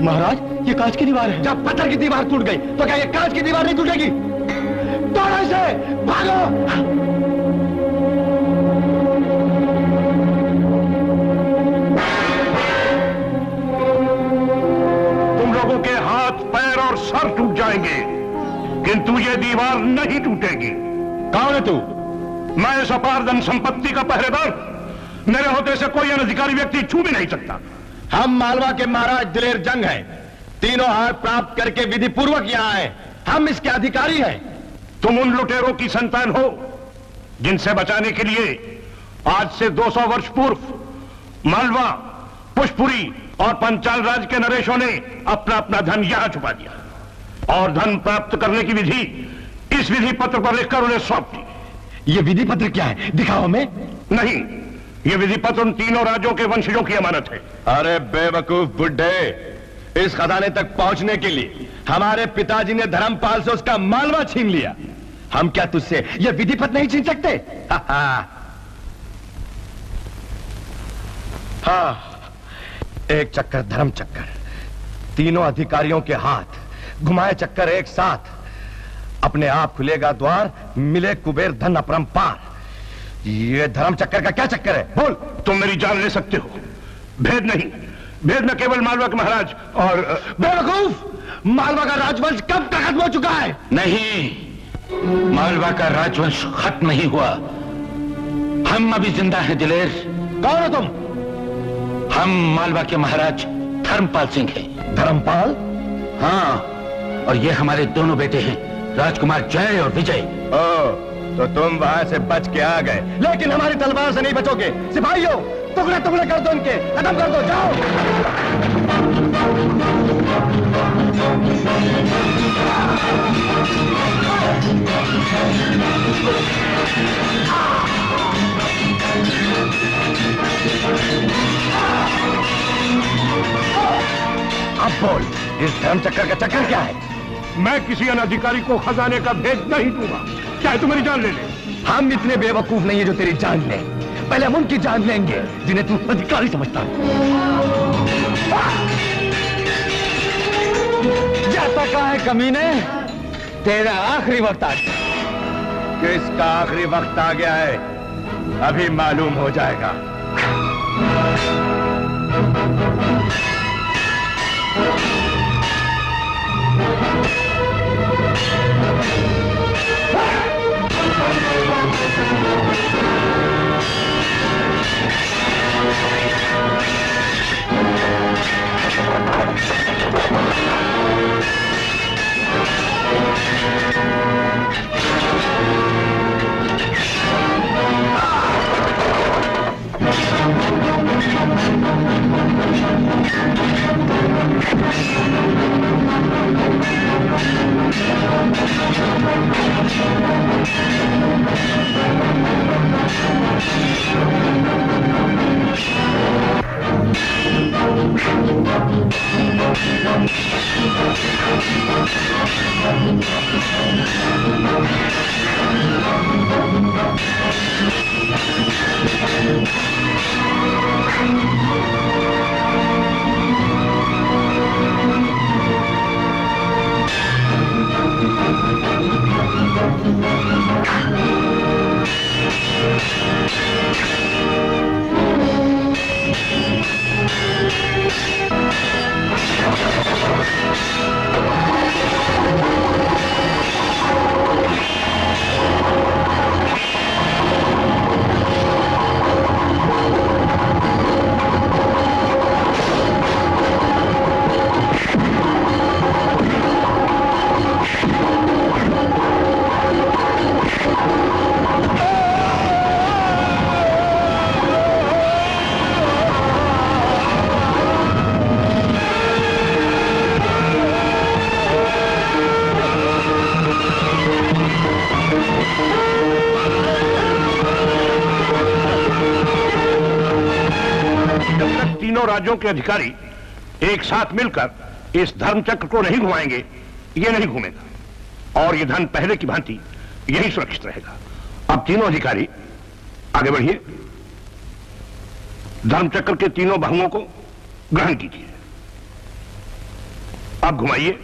महाराज, ये कांच की दीवार है। जब पत्थर की दीवार टूट गई तो क्या ये कांच की दीवार नहीं टूटेगी? तोड़ो इसे! भागो! तुम लोगों के हाथ, पैर और सर टूट जाएंगे, किंतु ये दीवार नहीं टूटेगी। कौन है तू? मैं इस अपार धन संपत्ति का पहरेदार। मेरे होते से कोई अनधिकारी व्यक्ति छू भी नहीं सकता। हम मालवा के महाराज दिलेर जंग हैं। तीनों हार प्राप्त करके विधि पूर्वक यहां आए। हम इसके अधिकारी हैं। तुम उन लुटेरों की संतान हो जिनसे बचाने के लिए आज से 200 वर्ष पूर्व मालवा, पुष्पुरी और पंचाल राज के नरेशों ने अपना अपना धन यहां छुपा दिया और धन प्राप्त करने की विधि इस विधि पत्र पर लिखकर उन्हें सौंप दी। ये विधि पत्र क्या है, दिखाओ हमें। नहीं, ये विधि पत्र उन तीनों राज्यों के वंशजों की अमानत है। अरे बेवकूफ बुड्ढे, इस खजाने तक पहुंचने के लिए हमारे पिताजी ने धर्मपाल से उसका मालवा छीन लिया। हम क्या तुझसे यह विधि पत्र नहीं छीन सकते? हाँ, एक चक्कर धर्म चक्कर, तीनों अधिकारियों के हाथ घुमाए चक्कर एक साथ, अपने आप खुलेगा द्वार, मिले कुबेर धन अपरंपार। ये धर्म चक्कर का क्या चक्कर है? बोल। तुम मेरी जान ले सकते हो, भेद नहीं। भेद में केवल मालवा के महाराज और बेवकूफ, मालवा का राजवंश कब का खत्म हो चुका है? नहीं, मालवा का राजवंश खत्म नहीं हुआ। हम अभी जिंदा हैं दिलेर। कौन हो तुम? हम मालवा के महाराज धर्मपाल सिंह हैं। धर्मपाल? हाँ, और ये हमारे दोनों बेटे हैं, राजकुमार जय और विजय। तो तुम वहां से बच के आ गए, लेकिन हमारी तलवार से नहीं बचोगे। सिपाहियों, टुकड़े टुकड़े कर दो इनके, खत्म कर दो, जाओ। अब बोल, इस धर्म चक्कर का चक्कर क्या है? मैं किसी अनधिकारी को खजाने का भेद नहीं दूंगा, चाहे तू मेरी जान ले ले। हम इतने बेवकूफ नहीं है जो तेरी जान ले, पहले हम उनकी जान लेंगे जिन्हें तू अधिकारी समझता है। जाता कहाँ है कमीने? तेरा आखिरी वक्त आ गया। किसका आखिरी वक्त आ गया है, अभी मालूम हो जाएगा। राज्यों के अधिकारी एक साथ मिलकर इस धर्म चक्र को नहीं घुमाएंगे, ये नहीं घूमेगा और ये धन पहले की भांति यही सुरक्षित रहेगा। अब तीनों अधिकारी आगे बढ़िए, धर्म चक्र के तीनों बाहुओं को ग्रहण कीजिए। अब घुमाइए।